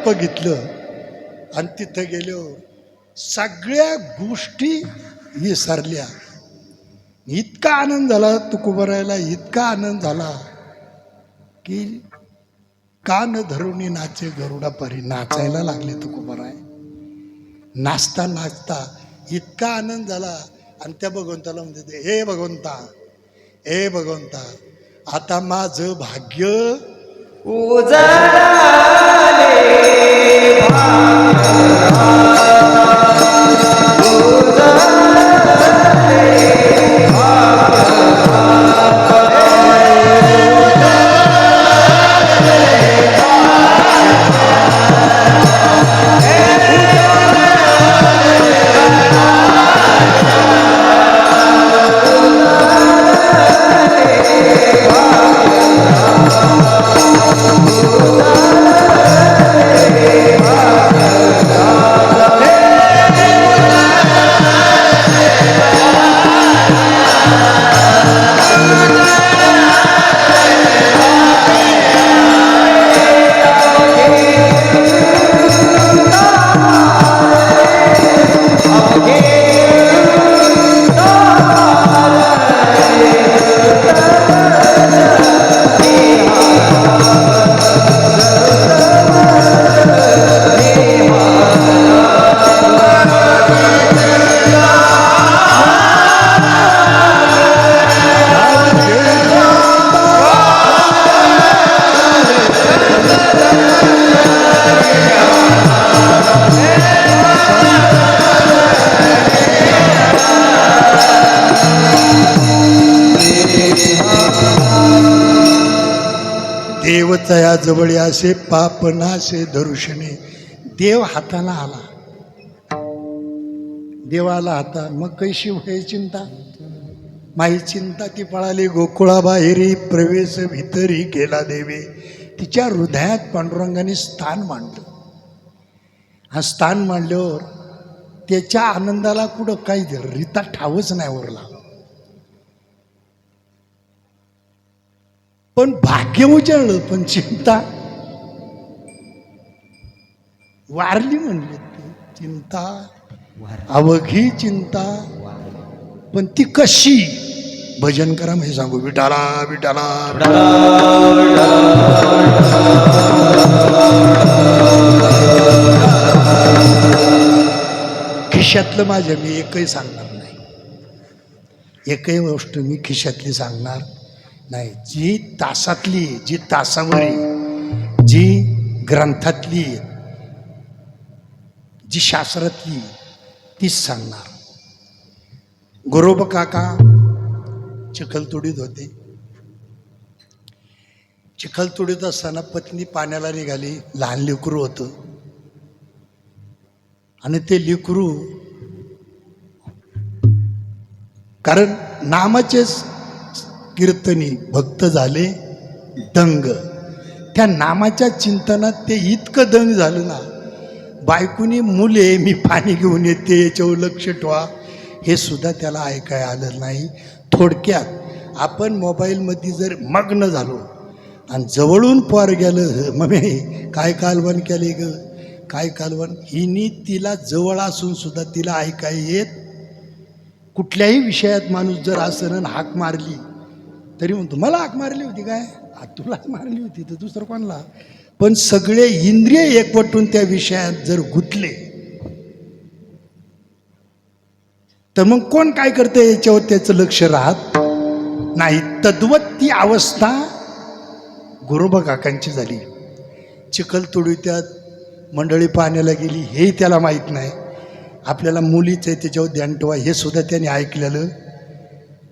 बघितलं. आणि तिथं गेल्यावर सगळ्या गोष्टी विसरल्या. इतका आनंद झाला तुकोबारायला, इतका आनंद झाला की कान धरून नाचे गरुडा परी नाचायला लागले तुकोबाराय. नाचता नाचता इतका आनंद झाला. आणि त्या भगवंताला म्हणते, हे भगवंता, हे भगवंता, आता माझं भाग्य Oh तया जवळ असे पाप नाशे दरुषणे. देव हाताला आला, देवाला हाता मग कैशी होय चिंता. माही चिंता ती पळाली गोकुळाबाहेरी, प्रवेश भितरी केला देवे. तिच्या हृदयात पांडुरंगाने स्थान मांडलं. हा स्थान मांडल्यावर त्याच्या आनंदाला कुठं काही रीता ठावच नाही उरला. पण भाग्य उजळलं, पण चिंता वारली. म्हणले चिंता अवघी चिंता, पण ती कशी. भजन करा म्हणजे सांगू, विठाला विठाला खिशातलं माझ्या मी एकही सांगणार नाही, एकही गोष्ट मी खिशातली सांगणार नाही. जी तासातली, जी तासावरी, जी ग्रंथातली, जी शास्त्रातली, तीच सांगणार. गोरोबा काका चिखलतोडीत होते. चिखलतोडीत असताना पत्नी पाण्याला निघाली. लहान लेकरू होतं आणि ते लेकरू कारण नामाचेच कीर्तनी भक्त झाले दंग. त्या नामाच्या चिंतनात ते इतकं दंग झालं ना, बायकोनी मुले मी पाणी घेऊन येते याच्यावर लक्ष ठेवा हे सुद्धा त्याला ऐकाय आलं नाही. थोडक्यात आपण मोबाईलमध्ये जर मग्न झालो आणि जवळून पोर गेलं, मम्मी काय कालवण केले ग, काय कालवण, हिनी तिला जवळ असून सुद्धा तिला ऐकाय येत. कुठल्याही विषयात माणूस जर असं हाक मारली तरी म्हणतो मला हाक मारली होती काय, तुलाच मारली होती तर दुसरं कोणला. पण सगळे इंद्रिय एकवटून त्या विषयात जर गुंतले तर मग कोण काय करते याच्यावर त्याचं लक्ष राहत नाही. तद्वत ती अवस्था गोरोबा काकांची झाली. चिखलतोडी त्यात मंडळी पाण्याला गेली हेही त्याला माहीत नाही. आपल्याला मुलीच आहे त्याच्यावर ध्यान ठेवा हे सुद्धा त्याने ऐकलेलं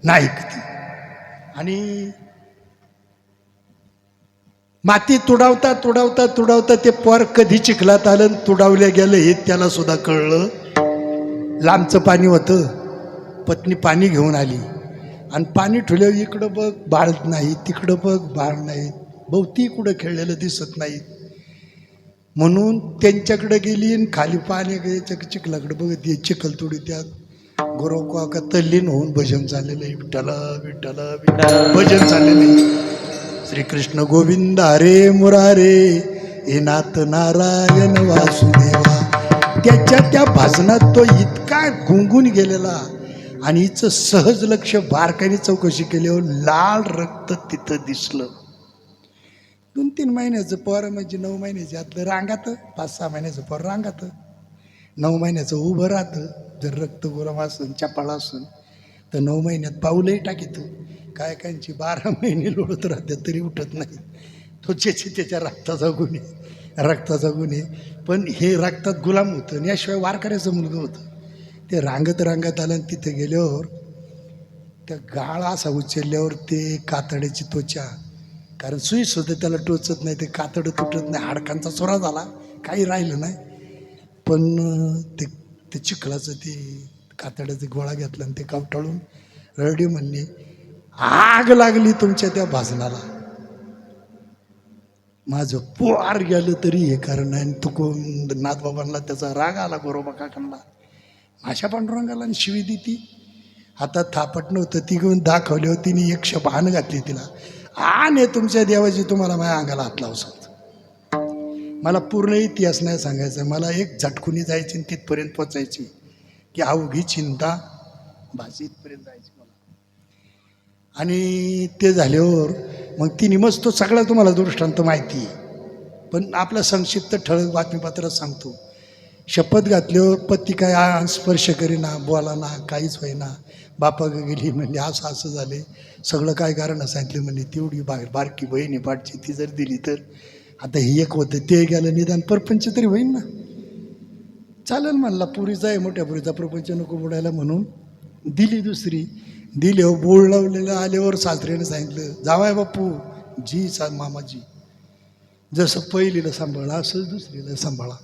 नाही. आणि माती तुडावता तुडावता तुडावता ते पोर कधी चिखलात आलं तुडावल्या गेलं हे त्याला सुद्धा कळलं. लांबचं पाणी होतं. पत्नी पाणी घेऊन आली आणि पाणी ठेवल्यावर इकडं बघ बाळ नाही, तिकडं बघ बाळ नाही, भोवती कुठं खेळलेलं दिसत नाही. म्हणून त्यांच्याकडे गेली आणि खाली पाणी चिखलाकडे बघत चिखलतोडी त्यात गोरोबा काका तल्लीन होऊन भजन चाललेलं आहे. विठ्ठला विठ्ठला विठ्ठला भजन चाललेलं आहे. श्रीकृष्ण गोविंद हरे मुरारे हे नाथ नारायण वासुदेवा. त्याच्या त्या भजनात तो इतका गुंगून गेलेला आणि हिचं सहज लक्ष बारकाईने चौकशी केल्यावर लाल रक्त तिथं दिसलं. 2-3 महिन्याचं पोर म्हणजे 9 महिन्याच्या आतलं रांगात, 5-6 महिन्याचं पोर रांगात, 9 महिन्याचं उभं राहतं. जर रक्त गोरम असन चपाळा असन तर 9 महिन्यात पाऊलही टाकीत. काय कायची 12 महिने लोळत राहतात तरी उठत नाही. तो त्याच्या रक्ताचा गुण आहे, रक्ताचा गुण आहे. पण हे रक्तात गुलाम होतं आणि याशिवाय वारकऱ्याचं मुलगा होतं. ते रांगत रांगत आलं आणि तिथे गेल्यावर त्या गाळ असा उचलल्यावर ते कातड्याची त्वचा, कारण सुई सुद्धा त्याला टोचत नाही, ते कातडं तुटत नाही, हाडकांचा चोरा झाला, काही राहिलं नाही. पण ते चिखलाचं ते कातड्याचा गोळा घेतला आणि ते कवटाळून रडे म्हणणे आग लागली तुमच्या त्या भाजनाला. माझं पोर गेलं तरी हे कारण नाही. तुकून नाथबाबांना त्याचा राग आला गोरोबा काकांना. अशा पांडुरंगाला शिवी देती. हातात थापट नव्हतं, ती घेऊन दाखवली होती. तिने 100 भान घातली तिला. आणि तुमच्या देवाची तुम्हाला माझ्या अंगाला हात लावू शकतो. मला पूर्ण इतिहास नाही सांगायचा, मला एक झटकुनी जायची तिथपर्यंत पोचायची की अवघी चिंता भाजी इथपर्यंत जायची मला. आणि ते झाल्यावर मग तिने मस्त तो सगळा तुम्हाला दृष्टांत माहिती आहे, पण आपला संक्षिप्त ठळक बातमीपत्रात सांगतो. शपथ घातल्यावर पती काय स्पर्श करीना, बोला ना, काहीच होईना. बापा गेली म्हणजे असं असं झाले, सगळं काय कारण सांगितलं म्हणजे तेवढी बारकी बहिणी पाठची ती जर दिली तर आता ही एक होतं ते गेलं, निदान परपंच तरी होईन ना. चालेल म्हणला, पुरीचा आहे मोठ्या पुरीचा प्रपंच नको बुडायला म्हणून दिली दुसरी. बोळ लावलेलं आल्यावर सासऱ्याने सांगितलं जावाय बापू जी मामाजी जसं पहिलीला सांभाळा असंच दुसरीला सांभाळा.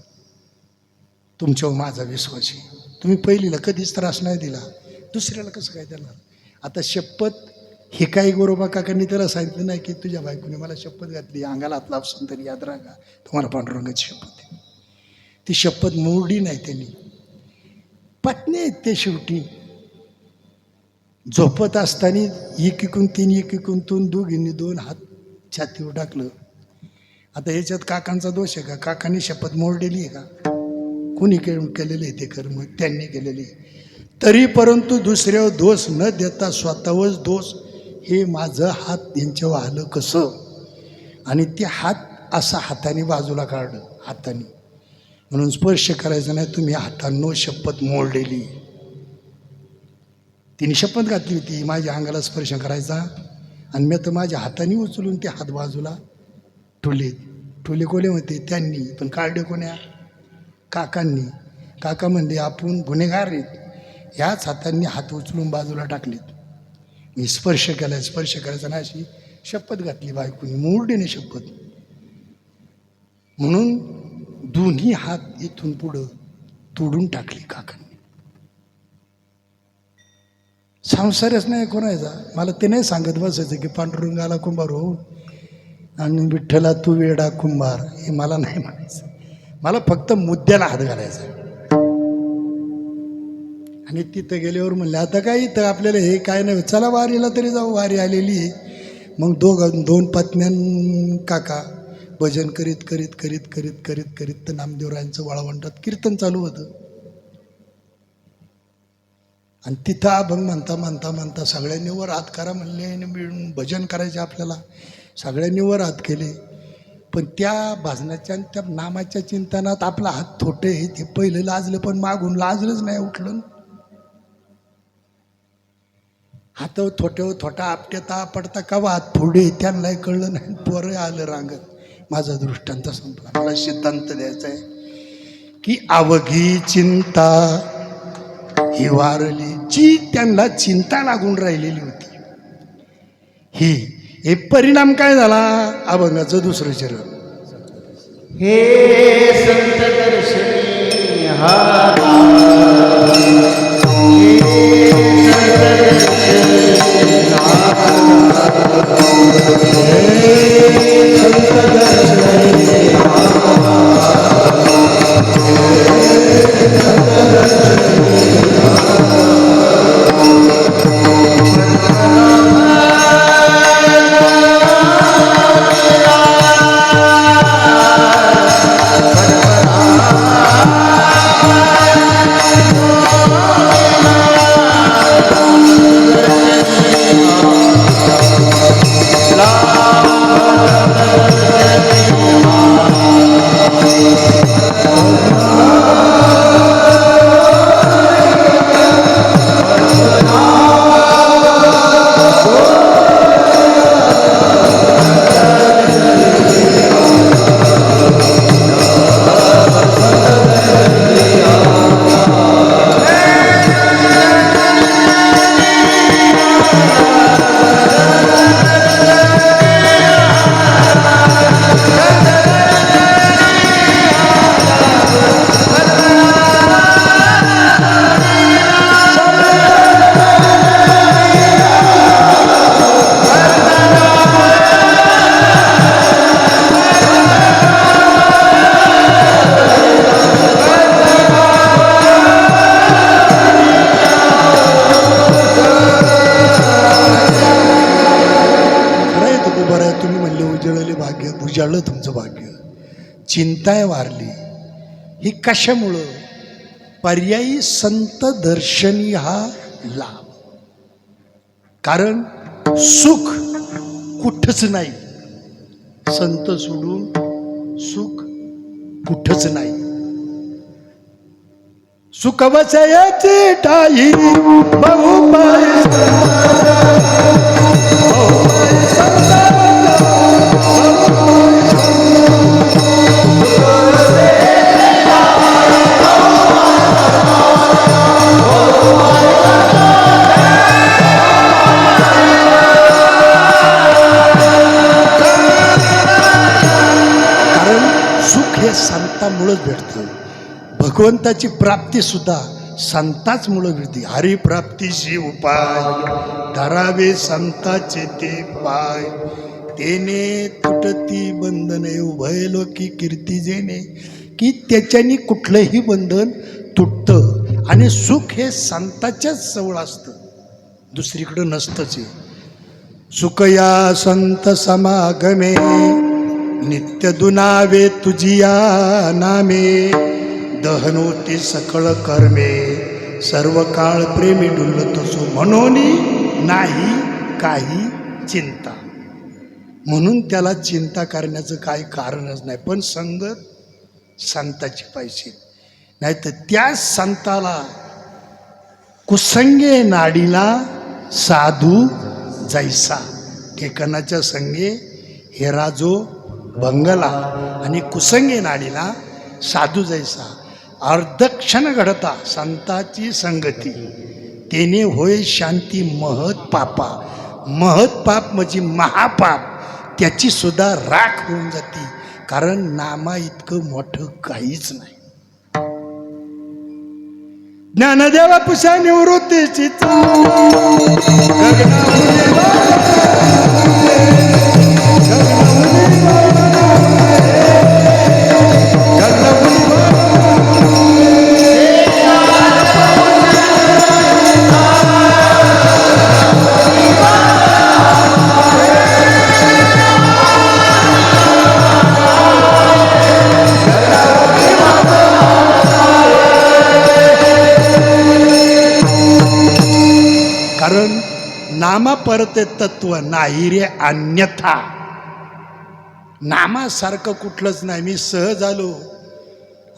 तुमच्यावर माझा विश्वास आहे. तुम्ही पहिलीला कधीच त्रास नाही दिला, दुसऱ्याला कसं काय देणार? आता शपथ हे काही गोरोबा काकांनी त्याला सांगितलं नाही की तुझ्या बायकोने मला शपथ घातली, अंगाला हात लावसून तरी याद राहा तुम्हाला पांडुरंगाची शपथ आहे. ती शपथ मोडली नाही त्यांनी. पत्नी आहेत ते शेवटी. झोपत असताना एकीकून तीन एकीकून दोन दोघींनी 2 हात छातीवर टाकलं. आता याच्यात काकांचा दोष आहे का? काकांनी शपथ मोडलेली आहे का? कुणी केलेले आहे ते कर्म? त्यांनी केलेले. तरी परंतु दुसऱ्यावर दोष न देता स्वतःवरच दोष. हे माझं हात यांच्यावर आलं कसं? आणि ते हात असा हाताने बाजूला काढलं, हाताने. म्हणून स्पर्श करायचा नाही. तुम्ही हातांनो शपथ मोडलेली. तिने शपथ घातली होती माझ्या अंगाला स्पर्श करायचा, आणि मी तर माझ्या हाताने उचलून ते हात बाजूला ठोले कोले होते त्यांनी, पण काढले कोण्या? काकांनी. काका म्हणले आपण गुन्हेगार आहेत, ह्याच हातांनी हात उचलून बाजूला टाकलेत. मी स्पर्श केला, स्पर्श करायचा ना अशी शपथ घातली बायकोनी, मोडलीने शपथ. म्हणून दोन्ही हात इथून पुढं तोडून टाकले काकांनी. संसारच नाही कोणाचा. मला ते नाही सांगत बसायचं की पांडुरंगाला कुंभार हो आणि विठ्ठला तू वेडा कुंभार, हे मला नाही म्हणायचं. मला फक्त मुद्द्याला हात घालायचा. आणि तिथं गेल्यावर म्हणले आता काय इथं आपल्याला हे काय नाही, चला वारीला तरी जाऊ. वारी आलेली आहे. मग दोन पत्न्यां काका भजन करीत करीत करीत करीत करीत करीत तर नामदेवरायांचं वाळवंटात कीर्तन चालू होतं. आणि तिथं अभंग म्हणता म्हणता म्हणता सगळ्यांनी वर हात करा म्हणले, मिळून भजन करायचे आपल्याला. सगळ्यांनी वर हात केले. पण त्या भजनाच्या आणि त्या नामाच्या चिंतनात आपला हात थोटे हे ते पहिलं लाजलं, पण मागून लाजलंच नाही, उठलं. हात थोट्यावर थोटा आपट्याता पडता का हात थोडे, त्यांनाही कळलं नाही. पोरं आलं रांगत. माझा दृष्टांत संपला. मला सिद्धांत द्यायचा आहे की अवघी चिंता ही वारली, जी त्यांना चिंता लागून राहिलेली होती. हे परिणाम काय झाला? अभंगाचं दुसरं चरण. हे संत दर्शनी हा उजाळलं तुमचं भाग्य. चिंताय वारली. ही कशामुळं? पर्यायी संत दर्शनी हा लाभ. कारण सुख कुठंच नाही, संत सोडून सुख कुठंच नाही. सुख बसायची टाई बहुपाय हे संतामुळंच भेटतं. भगवंताची प्राप्तीसुद्धा संताचमुळं मिळते. हरिप्राप्तीशी उपाय धरावे संताचे ते पाय, तेने तुटती बंधने उभय लोकी कीर्ती जेणे. की त्याच्यानी कुठलंही बंधन तुटतं आणि सुख हे संताच्याच जवळ असतं, दुसरीकडं नसतंच आहे. सुख या संत समागमे नित्य दुनावे तुझिया नामे, दहनोती सकळ कर्मे सर्व काळ प्रेमी डुलतोसो, म्हणून नाही काही चिंता. म्हणून त्याला चिंता करण्याचं काही कारणच नाही. पण संगत संताची पाहिजे, नाही तर त्या संताला कुसंगे नाडीला साधू जैसा. ठिकाणाच्या संगे हेराजो बंगला आणि कुसंगे नाडीला साधू जैसा. अर्धक्षण घडता संताची संगती, तेने होय शांती महत पापा. महत पाप म्हणजे महापाप, त्याची सुद्धा राख होऊन जाते. कारण नामा इतकं मोठं काहीच नाही. ज्ञानदेवा पुषा निवृत्तीची कारण नामा परते तत्व नाही रे अन्यथा. नामासारखं कुठलंच नाही. मी सहज आलो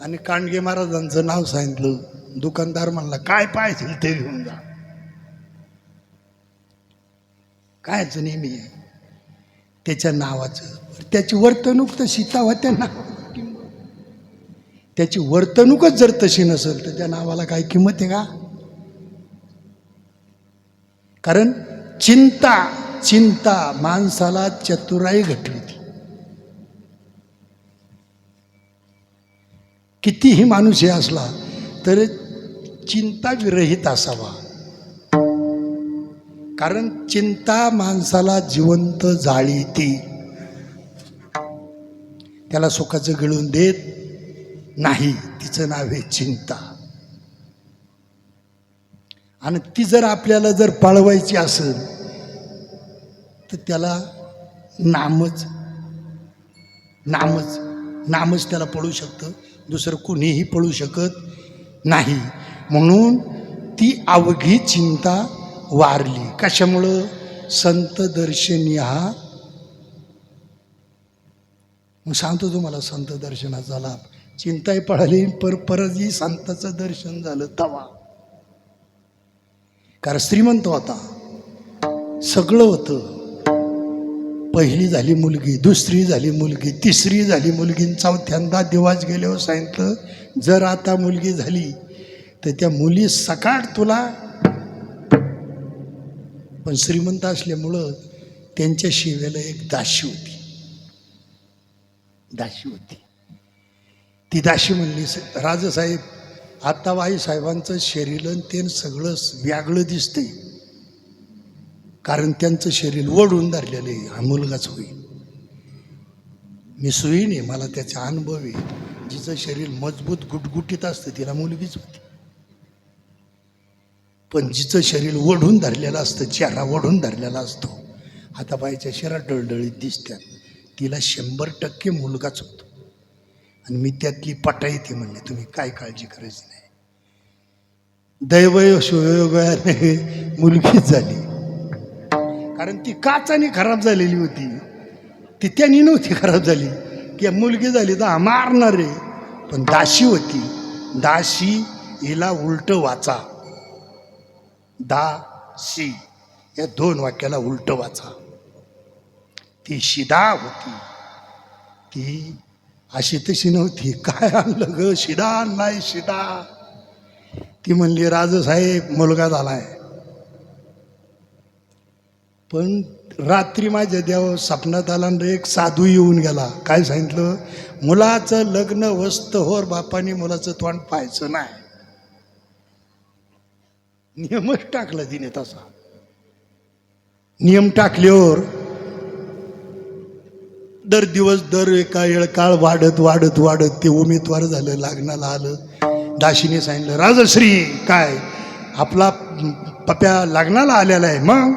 आणि कांडगे महाराजांचं नाव सांगितलं. दुकानदार म्हणला काय पाहिजे ते घेऊन जा. कायच नेहमी आहे त्याच्या नावाचं. त्याची वर्तणूक तशी तवा त्या नावाची, त्याची वर्तणूकच जर तशी नसेल तर त्या नावाला काय किंमत आहे का? कारण चिंता चिंता माणसाला चतुराई घटविते. कितीही माणूस हे असला तर चिंता विरहित असावा. कारण चिंता माणसाला जिवंत जाळीते, त्याला सुखाचं गिळून देत नाही. तिचं नाव आहे चिंता. आणि ती जर आपल्याला जर पळवायची असेल तर त्याला नामच नामच नामच त्याला पळू शकतं. दुसरं कुणीही पळू शकत नाही. म्हणून ती अवघी चिंता वारली. कशामुळं? संत दर्शन हा. मग सांगतो तुम्हाला संत दर्शनाचा लाभ. चिंताही पळाली परतही संताचं दर्शन झालं तवा. कारण श्रीमंत होता, सगळं होतं. पहिली झाली मुलगी, दुसरी झाली मुलगी, तिसरी झाली मुलगी, चौथ्यांदा दिवास गेल्यावर सांगितलं जर आता मुलगी झाली तर त्या मुली सकाळ तुला. पण श्रीमंत असल्यामुळं त्यांच्या शिवेला एक दाशी होती. दाशी होती. ती दाशी म्हणली राजसाहेब आता बाई साहेबांचं शरीर ते सगळं वेगळं दिसतंय. कारण त्यांचं शरीर ओढून धरलेलं आहे. हा मुलगाच होईल. मी सुईन आहे, मला त्याचा अनुभव आहे. जिचं शरीर मजबूत गुटगुटीत असतं तिला मुलगीच होती. पण जिचं शरीर ओढून धरलेलं असतं, चेहरा ओढून धरलेला असतो, हातापायच्या शिरा डळडळीत दिसतात, तिला 100% मुलगाच होतो. आणि मी त्यातली पटाई ती म्हणले तुम्ही काय काळजी करायची नाही. दैवय सुयोगाने मुलगीच झाली. कारण ती काचाने खराब झालेली होती, ती त्यानी नव्हती खराब झाली. की मुलगी झाली तर मारणार रे. पण दाशी होती. दाशी हिला उलट वाचा. दाशी या 2 वाक्याला उलट वाचा. ती शिदा होती. ती अशी तशी नव्हती. काय आणलं ग? शिदा आणलाय शिदा. ती म्हणली राजसाहेब मुलगा झालाय. पण रात्री माझ्या देव स्वप्नात आला आणि एक साधू येऊन गेला. काय सांगितलं? मुलाचं लग्न वस्तहोर बापाने मुलाचं तोंड पाहायचं नाही. नियमच टाकला तिने तसा. नियम टाकल्यावर दर दिवस दर एका काळ वाढत वाढत वाढत ते उमेदवार झालं, लग्नाला आलं. दाशीने सांगितलं, राजश्री काय आपला पप्या लग्नाला आलेला आहे, मग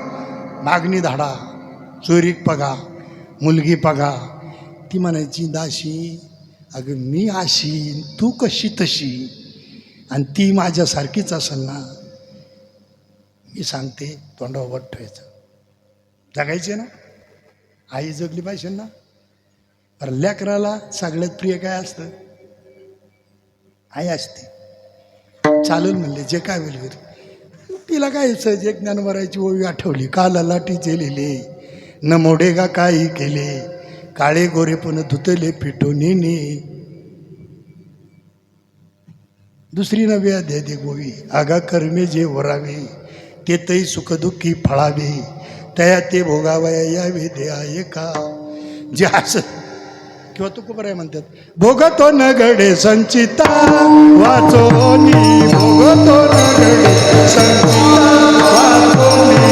मागणी धाडा, चोरीक बघा, मुलगी बघा. ती म्हणायची, दाशी अगं मी अशी तू कशी तशी, आणि ती माझ्यासारखीच असेल ना. मी सांगते तोंडावर बोट ठेवायचं. जगायचे ना, आई जगली पाहिजे ना. बरं लेकराला सगळ्यात प्रिय काय असतं? आई असते. चालेल म्हणले जे काय होईल घरी. तिला काय सहज एक ज्ञानवराची ओवी आठवली. काला लाटी जेलेले न मोडेगा काही केले, काळे गोरे पण धुतले पिटोने ने. दुसरी नव्या दे दे गोवी, आगा कर्मे जे वरावे ते तै सुखदुःखी फळावे, तया ते भोगावया यावे द्या एका. जे असं किंवा तुकोबराय म्हणतात, भोगतो न घडे संचिता वाचोनी, भोगतो न घडे संचिता वाचोनी.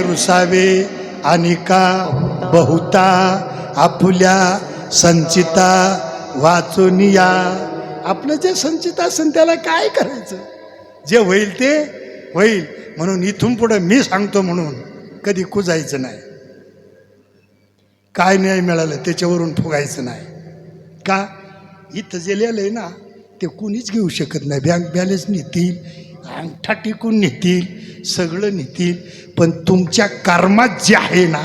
रुसावे अनिका बहुता आपुल्या संचिता वाचुनिया. आपलं जे संचित असेल त्याला काय करायचं? जे होईल ते होईल म्हणून इथून पुढे मी सांगतो म्हणून कधी कुजायचं नाही. काय न्याय मिळालं त्याच्यावरून फुगायचं नाही. का? इथं जे लिहिलं आहे ना ते कुणीच घेऊ शकत नाही. बँक बॅलन्स नेतील, अंगठा टिकून नेतील, सगळं नेतील, पण तुमच्या कर्मात जे आहे ना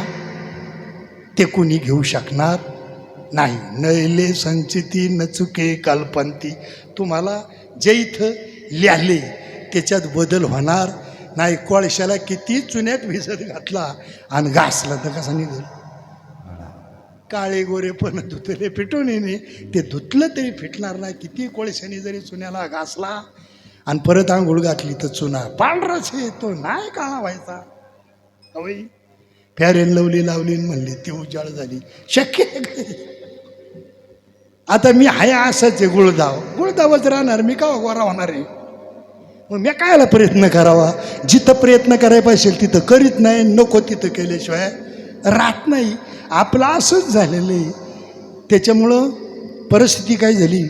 ते कुणी घेऊ शकणार नाही. नैले संचिती न चुके कल्पंती. तुम्हाला जे इथं लिहिले त्याच्यात बदल होणार नाही. कोळशाला किती चुन्यात भिजत घातला आणि घासला तर कसा निघेल? काळे गोरे पण धुतले पिटून येणे, ते धुतलं तरी फिटणार नाही. किती कोळशाने जरी चुन्याला घासला आणि परत आंघोळ घातली तर चुना पांढराच आहे, तो नाही काळा व्हायचा. अवई फॅरेन लवली लावली म्हणली ती उजाळ झाली. शक्य आहे? आता मी हाय असंच आहे, गुळदावच राहणार. मी का गोरा होणार आहे? मग मी कायला प्रयत्न करावा? जिथं प्रयत्न करायला पाहिजे तिथं करीत नाही, नको तिथं केल्याशिवाय राहत नाही. आपलं असंच झालेलं आहे. त्याच्यामुळं परिस्थिती काय झाली,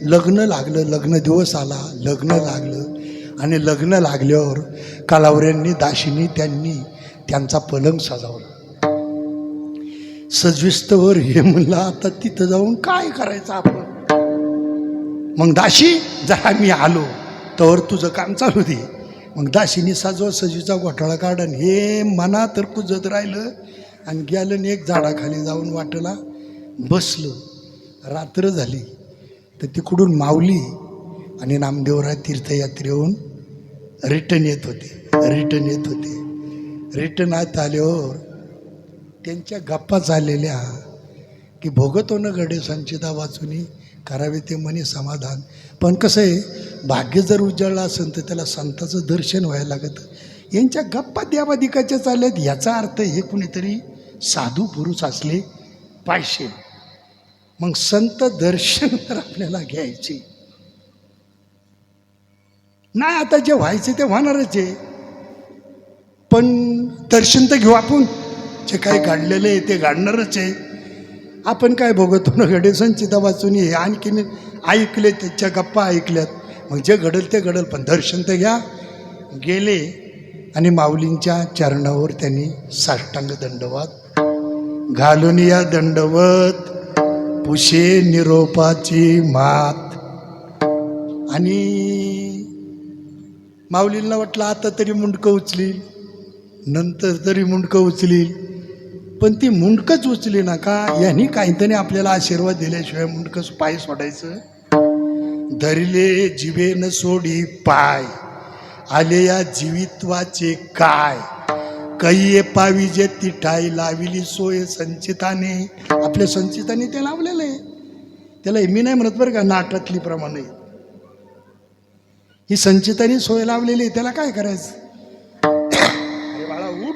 लग्न लागलं, लग्न दिवस आला, लग्न लागलं आणि लग्न लागल्यावर कलावऱ्यांनी दाशीनी त्यांचा पलंग सजावला. सजविस्तवर हे म्हणलं आता तिथं जाऊन काय करायचं आपण. मग दाशी जरा मी आलो तर तुझं काम चालू दे. मग दाशीनी सजवीचा घोटाळा काढा हे मना तर कुजत राहिलं आणि गेलं आणि एक झाडाखाली जाऊन वाटेला बसलं. रात्र झाली तर तिकडून माऊली आणि नामदेवराय तीर्थयात्रेहून रिटर्न येत होते. रिटर्न आल्यावर त्यांच्या गप्पा चाललेल्या की भोगतो न घडे संचिता वाचुनी करावे ते मनी समाधान. पण कसं आहे, भाग्य जर उजळलं असेल तर त्याला संताचं दर्शन व्हायला लागतं. यांच्या गप्पा देवादिकाच्या चालल्यात. याचा अर्थ हे कुणीतरी साधू पुरुष असले पाहिजे. मग संत दर्शन तर आपल्याला घ्यायचे. नाही आता जे व्हायचं ते होणारच आहे, पण दर्शन तर घेऊ आपण. जे काही घडलेलं आहे ते घडणारच आहे. आपण काय बघतो ना घडे संचिता वाचून हे आणखीन ऐकले, त्याच्या गप्पा ऐकल्यात, मग जे घडेल ते घडेल, पण दर्शन तर घ्या. गेले आणि माऊलींच्या चरणावर त्यांनी साष्टांग दंडवत घालून या दंडवत पुशे निरोपाची मात. आणि माऊलींना वाटलं आता तरी मुंडकं उचलील, नंतर तरी मुंडकं उचलील, पण ती मुंडकंच उचली ना का. यांनी काहीतरी आपल्याला आशीर्वाद दिल्याशिवाय मुंडकं पाय सोडायचं. धरले जिवेन सोडी पाय, आले या जीवित्वाचे काय. कैये पाविजे तिठाई, लाविली सोय संचिताने. आपल्या संचिताने ते लावलेलं आहे. त्याला मी नाही म्हणत बरं का, नाटातली प्रमाणे ही संचिताने सोय लावलेली आहे. त्याला काय करायचं. अरे बाळा उठ,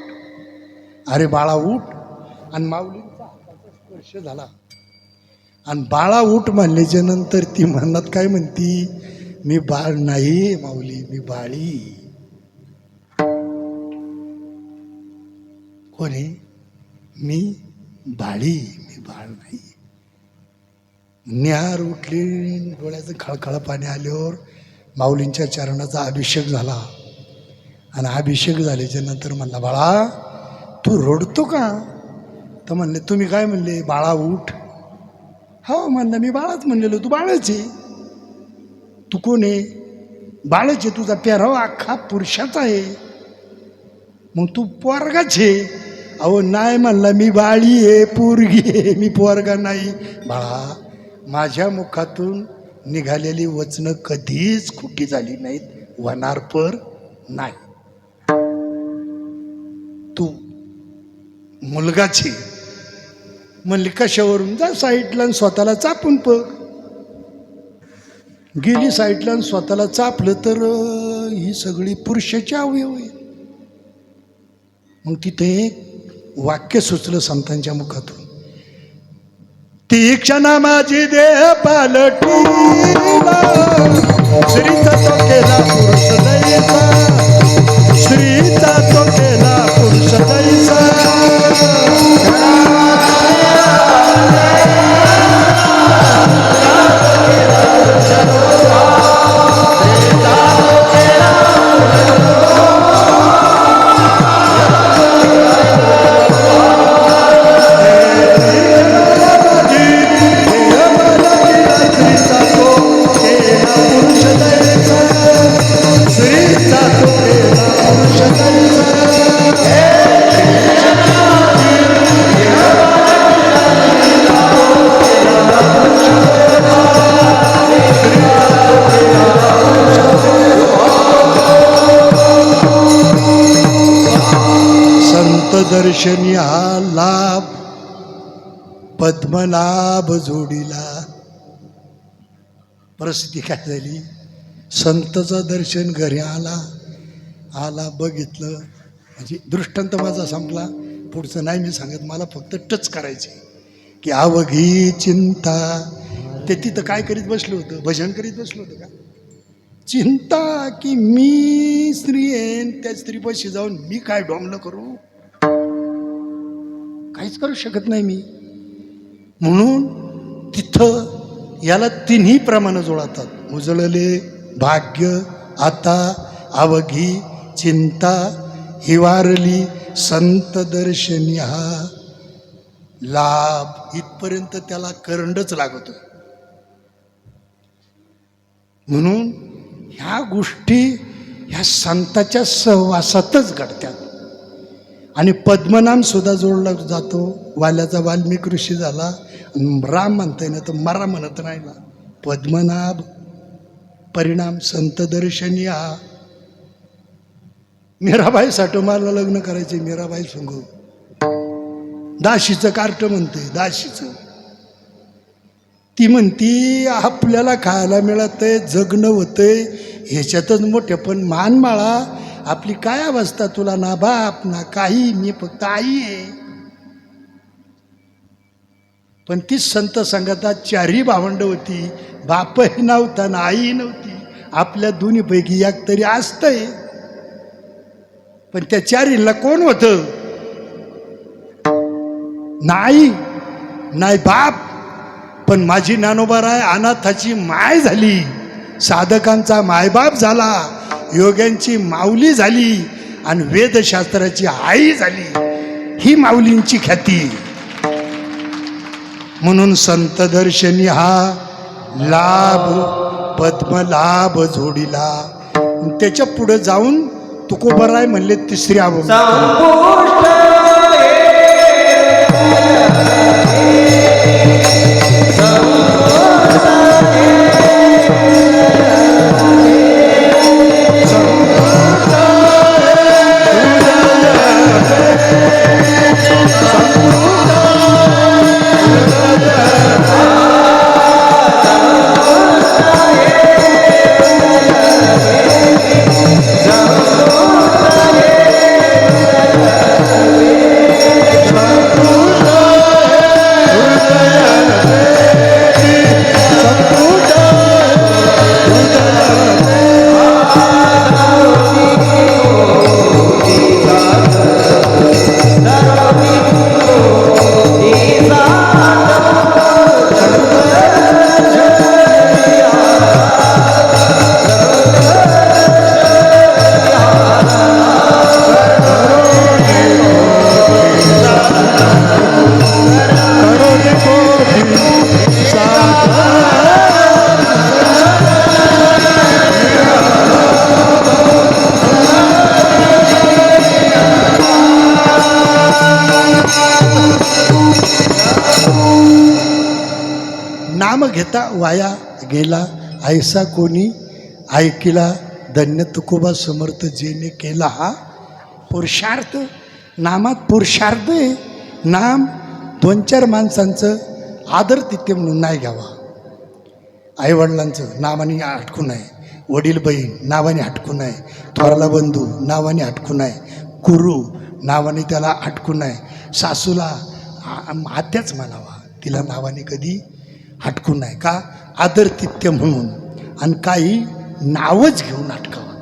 अरे बाळा उठ. आणि माऊलींचा हाताचा स्पर्श झाला आणि बाळा उठ म्हणल्याच्या नंतर ती म्हणत काय म्हणती, मी बाळ नाही माऊली, मी बाळी. कोणी, मी बाळी, मी बाळ नाही. न्यार उठली, डोळ्याचं खळखळ पाणी आल्यावर माऊलींच्या चरणाचा अभिषेक झाला. आणि अभिषेक झाल्याच्या नंतर म्हणला, बाळा तू रडतो का. तर म्हणले, तुम्ही काय म्हणले, बाळा उठ. हो म्हणलं, मी बाळाच म्हणलेलो. तू बाळच आहे. तू कोण आहे, बाळच आहे. तुझा पेहराव अख्खा पुरुषाचा आहे, मग तू पोरगाच आहे. अहो नाही म्हणला, मी बाळी आहे, पोरगी आहे, मी पोरगा नाही. बाळा माझ्या मुखातून निघालेली वचनं कधीच खोटी झाली नाहीत, होणार पर नाही. तू मुलगाची म्हणली, कशावरून. जा साईडला आणि स्वतःला चापून बघ. गेली साईडला आणि स्वतःला चापलं तर ही सगळी पुरुषाची अवयव आहे. मग तिथे एक वाक्य सुचलं संतांच्या मुखातून, ती क्षणा माझी देह पालटीला, श्रीचा तो केला पुरुष दैसा, श्रीचा तो केला पुरुष दैसा. दर्शनी हा लाभ पद्मनाभ जोडीला. परिस्थिती काय झाली, संतचं दर्शन घरी आला बघितलं, म्हणजे दृष्टांत माझा संपला. पुढचं नाही मी सांगत, मला फक्त टच करायचे की अवघी चिंता. ते तिथं काय करीत बसलं होतं, भजन करीत बसलं होतं का. चिंता की मी स्त्री आहे, त्या स्त्रीपाशी जाऊन मी काय डोंबलं करू, काहीच करू शकत नाही मी. म्हणून तिथं याला तिन्ही प्रमाण जुळतात. उजळले भाग्य आता, अवघी चिंता, हिवारली संत दर्शनी हा लाभ. इथपर्यंत त्याला करंडच लागतो. म्हणून ह्या गोष्टी ह्या संताच्या सहवासातच घडतात. आणि पद्मनाम सुद्धा जोडला जातो. वाल्याचा वाल्मिक ऋषी झाला, राम म्हणता येईल तर मरा म्हणत राहिला. पद्मनाभ परिणाम संत दर्शनी हा. मीराबाई साठोमाला लग्न करायचे, मीराबाई संग दाशीचं कार्ट म्हणते, दाशीचं. ती म्हणती आपल्याला खायला मिळतंय, जगणं होतंय, ह्याच्यातच मोठे, पण मानमाळा आपली काय अवस्था, तुला ना बाप ना काही, मी फक्त आई आहे. पण तीच संत संगतात चारही भावंड होती, बापही नव्हता ना आई नव्हती, आपल्या दोन्हीपैकी एक तरी असतंय. पण त्या चारीला कोण होतं? नाही नाही बाप, पण माझी ज्ञानोबाराय अनाथाची माय झाली, साधकांचा मायबाप झाला, योग्यांची माऊली झाली आणि वेदशास्त्राची आई झाली. ही माऊलींची ख्याती. म्हणून संत दर्शनी हा लाभ पद्मलाभ जोडीला. त्याच्या पुढे जाऊन तुकोबराय म्हणले तिसऱ्या नाम घेता वाया गेला, ऐसा कोणी ऐकिला, धन्य तुकोबा समर्थ जेने केला. हा पुरुषार्थ, नामात पुरुषार्थ आहे. नाम दोन चार माणसांचं आदर तिथे म्हणून नाही घ्यावा. आईवडिलांचं नावाने हटकू नये, वडील बहीण नावाने हटकू नये, थोरला बंधू नावाने हटकू नये, गुरु नावाने त्याला हटकू नये, सासूला आत्याच म्हणावा, तिला नावाने कधी हटकू नये. का? आदरतिथ्य म्हणून. आणि काही नावच घेऊन अटकावं.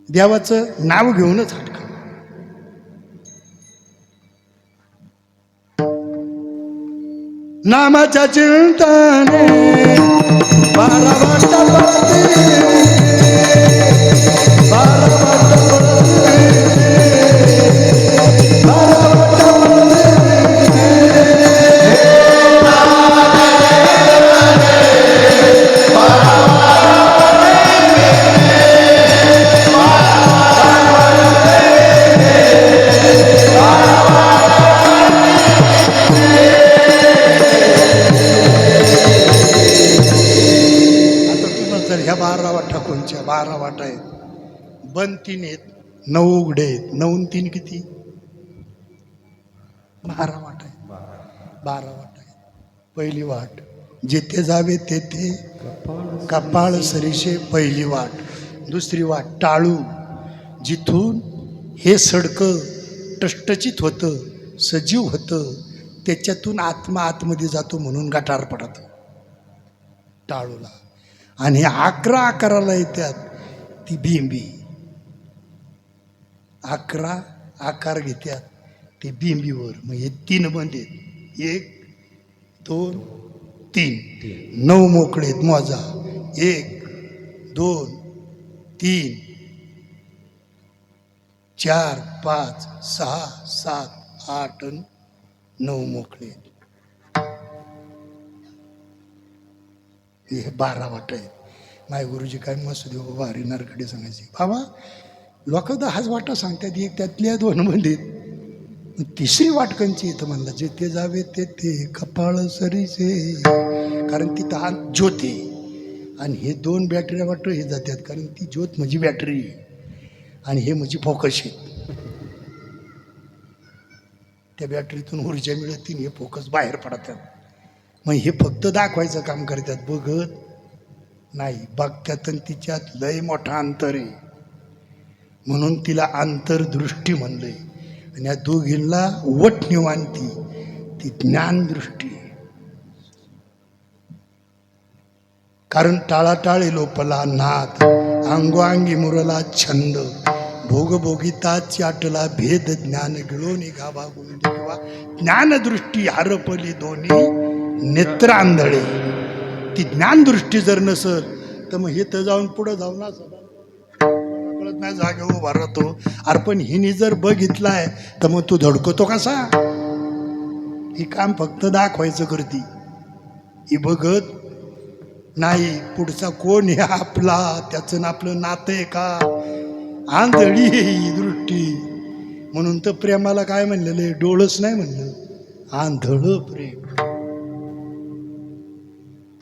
देवाचं नाव घेऊनच अटकावं. नामाच्या चिंतने बारा वाजता ह्या 12 वाटा कोणच्या? 12 वाटा आहेत. बंद 3 आहेत, 9 उघडे आहेत. 9 आणि 3 किती? 12 वाटा आहेत. 12 वाटा आहेत. पहिली वाट जेथे जावे तेथे कपाळ सरीशे पहिली वाट. दुसरी वाट टाळू, जिथून हे सडकं टष्टचित होतं, सजीव होतं, त्याच्यातून आत्मा आतमध्ये जातो म्हणून गटार पडत टाळूला. आणि 11 आकाराला येतात ती बिंबी. 11 आकार घेतात ते बिंबीवर. मग हे 3 बंद आहेत. 1 2 3 9 मोकळे आहेत. मोजा 1 2 3 4 5 6 7 8 9 मोकळे. हे 12 वाट आहेत. माय गुरुजी काय मस्त देव बाबा हरिनारकडे सांगायचे, बाबा लोक 10 वाटा सांगतात, एक त्यातल्या 2 म्हणतात. तिसरी वाटकांची इथं म्हणलं जेथे जावे तेथे कपाळ सरीचे. कारण तिथं हा ज्योत आहे आणि हे 2 बॅटऱ्या वाट हे जातात. कारण ती ज्योत म्हणजे बॅटरी आणि हे म्हणजे फोकस आहे. त्या बॅटरीतून ऊर्जा मिळते, हे फोकस बाहेर पडतात. मग हे फक्त दाखवायचं काम करतात, बघत नाही. बघतात आणि तिच्यात लय मोठा अंतर आहे. म्हणून तिला अंतरदृष्टी म्हणलंय. आणि या दोघींना वट निवांती ती ज्ञानदृष्टी. कारण टाळाटाळी लोपला नाद, अंगोअंगी मुरला छंद, भोगभोगिता चाटला भेद, ज्ञान गिळोनी गाभा गोविंद किंवा ज्ञानदृष्टी हरपली दोन्ही नेत्र आंधळे. ती ज्ञानदृष्टी जर नसल तर मग हे तर जाऊन पुढं जाऊ ना कळत नाही, जागे उभा राहतो. अरे पण हिनी जर बघितलाय तर मग तू धडकतो कसा? ही काम फक्त दाखवायचं करती, ही बघत नाही पुढचा कोण आहे आपला, त्याचं ना आपलं नातं आहे का? आंधळी आहे ही दृष्टी. म्हणून तर प्रेमाला काय म्हणलेलं आहे? डोळच नाही म्हणलं, आंधळ प्रेम.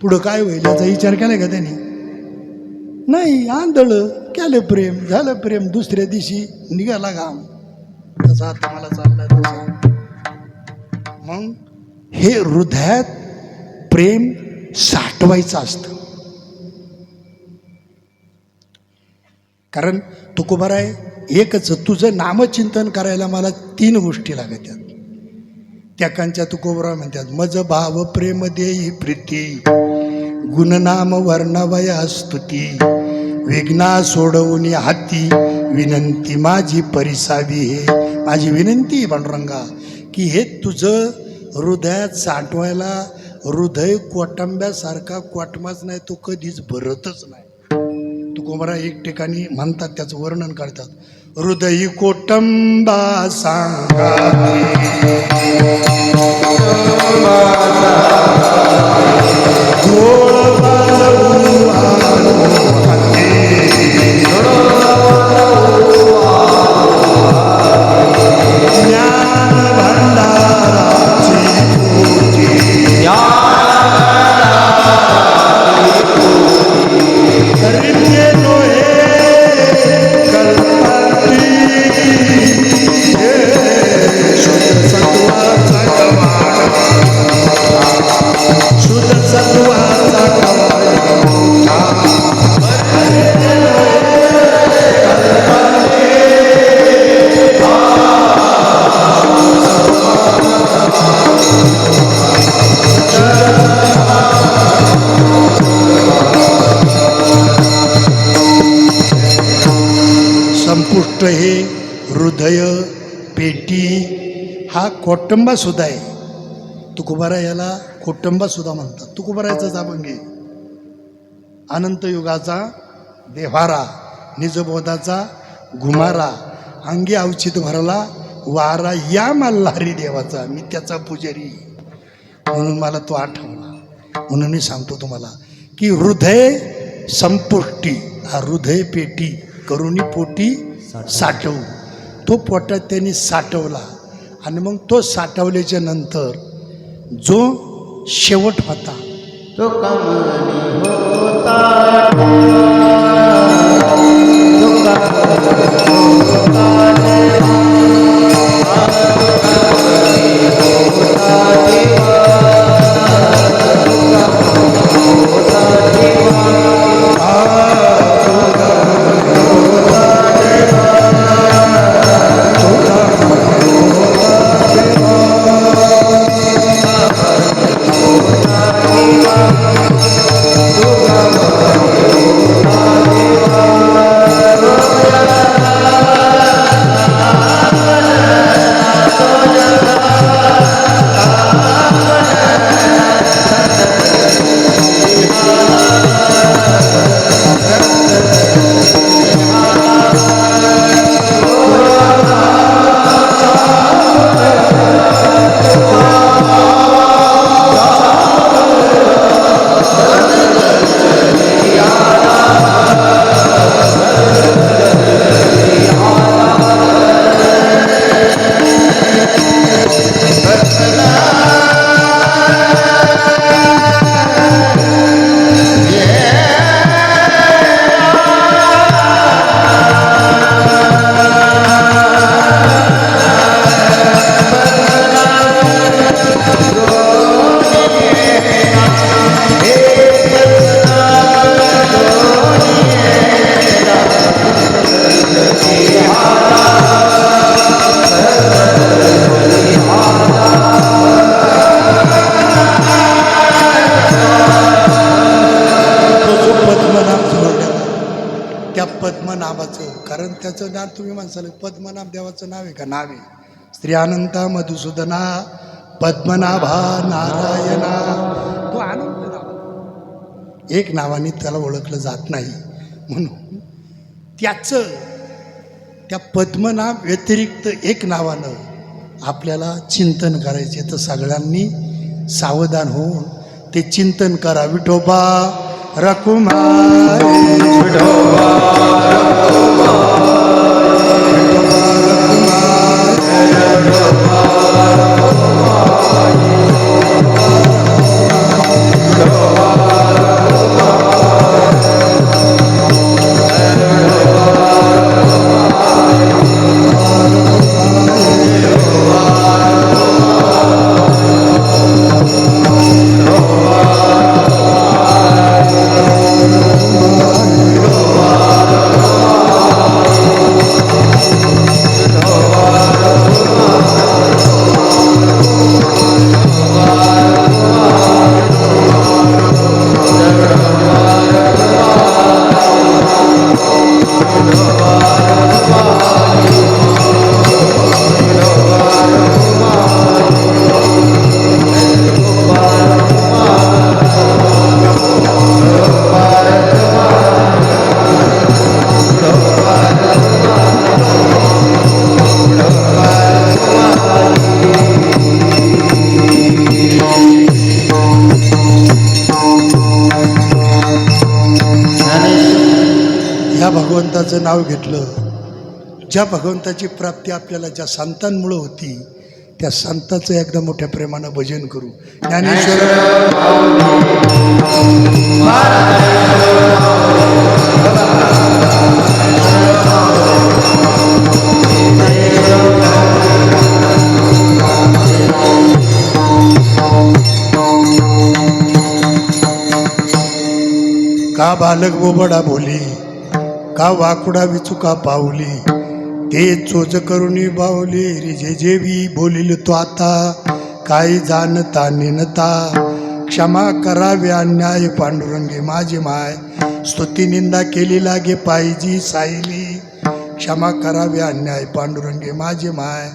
पुढं काय होईल याचा विचार केलाय का त्यांनी? नाही, आंधळ केलं प्रेम, झालं प्रेम, दुसऱ्या दिवशी निघाला घाम. तसा आता मला चाललाय तसा. मग हे हृदयात प्रेम साठवायचं असतं. कारण तुकोबारा आहे एकच, तुझं नामचिंतन करायला मला 3 गोष्टी लागतात. त्या कांच्या तुकोबरा म्हणतात, मज भाव प्रेम देई प्रीती, गुणनाम वर्णवया स्तुती, विघ्ना सोडवून हाती, विनंती माझी परिसावी. हे माझी विनंती पांडुरंगा की हे तुझं हृदयात साठवायला, हृदय कोटंब्यासारखा कोटमाच नाही, तो कधीच भरतच नाही. तुकोबारा एक ठिकाणी म्हणतात, त्याचं वर्णन करतात, हृदयी कोटंबा सांगाती, संपुष्ट हे हृदय पेटी हा कोटंबा सुद्धा आहे. तुकोबारा याला कोटंबा सुद्धा म्हणतात. तुकोबाराचा अभंग आहे, अनंत युगाचा देव्हारा, निजबोधाचा घुमारा, अंगी अवचित भरला वारा, या मल्हारी देवाचा मी त्याचा पुजारी. म्हणून मला तो आठवला. म्हणून मी सांगतो तुम्हाला की हृदय संपुष्टी, हा हृदय पेटी करुणी पोटी साठवू. तो पोटात त्यांनी साठवला आणि मग तो साठवल्याच्या नंतर जो शेवट होता तो कमनी होता, कारण त्याचं नाव तुम्ही म्हणसाल पद्मनाभ देवाचं नाव आहे का? नाव आहे. श्री अनंता मधुसूदना पद्मनाभा नारायणा. तो अनंत नाव, एक नावाने त्याला ओळखलं जात नाही. म्हणून त्याचं त्या पद्मनाभ व्यतिरिक्त एक नावानं आपल्याला चिंतन करायचे. तर सगळ्यांनी सावधान होऊन ते चिंतन करा. विठोबा रकुमार, विठोबा भगवंताचं नाव घेतलं. ज्या भगवंताची प्राप्ती आपल्याला ज्या संतांमुळं होती त्या संतांचं एकदा मोठ्या प्रेमानं भजन करू. ज्ञानेश्वर का बालक बोबडा बोली, का वाकुडा विचुका पावली, ते चोच करुणी बावली. रिजे जेवी बोलिल तो आता, काही जाणता नेनता. क्षमा करावे अन्याय पांडुरंगे माझे माय, स्तुती निंदा केली लागे पाहिजी साईली. क्षमा करावे अन्याय पांडुरंगे माझे माय.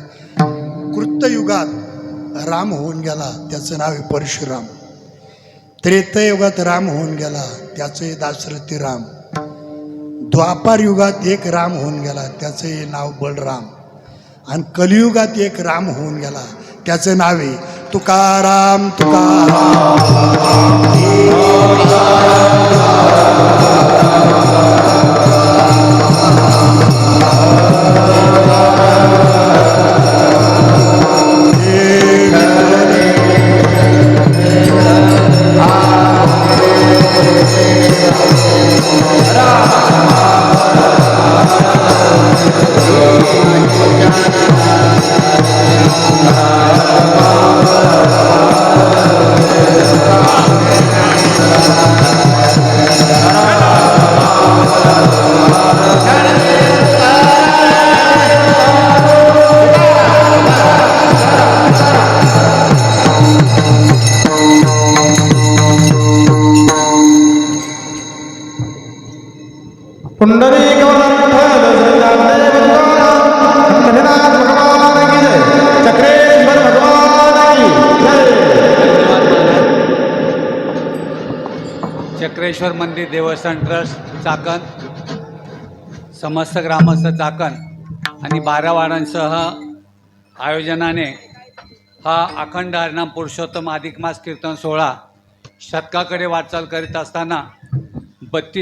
कृतयुगात राम होऊन गेला, त्याचं नाव आहे परशुराम. त्रेतायुगात राम होऊन गेला, त्याचं आहे दाशरथी राम. द्वापार युगात एक राम होऊन गेला, त्याचे नाव बलराम. आणि कलियुगात एक राम होऊन गेला, त्याचं नाव आहे तुकाराम. तुकाराम चक्रेश्वर मंदिर देवस्थान ट्रस्ट चाकण, समस्त ग्रामस्थ चाकण आणि 12 वाडांसह आयोजनाने हा अखंड हरिनाम पुरुषोत्तम अधिक मास कीर्तन सोहळा शतकाकडे वाटचाल करीत असताना 32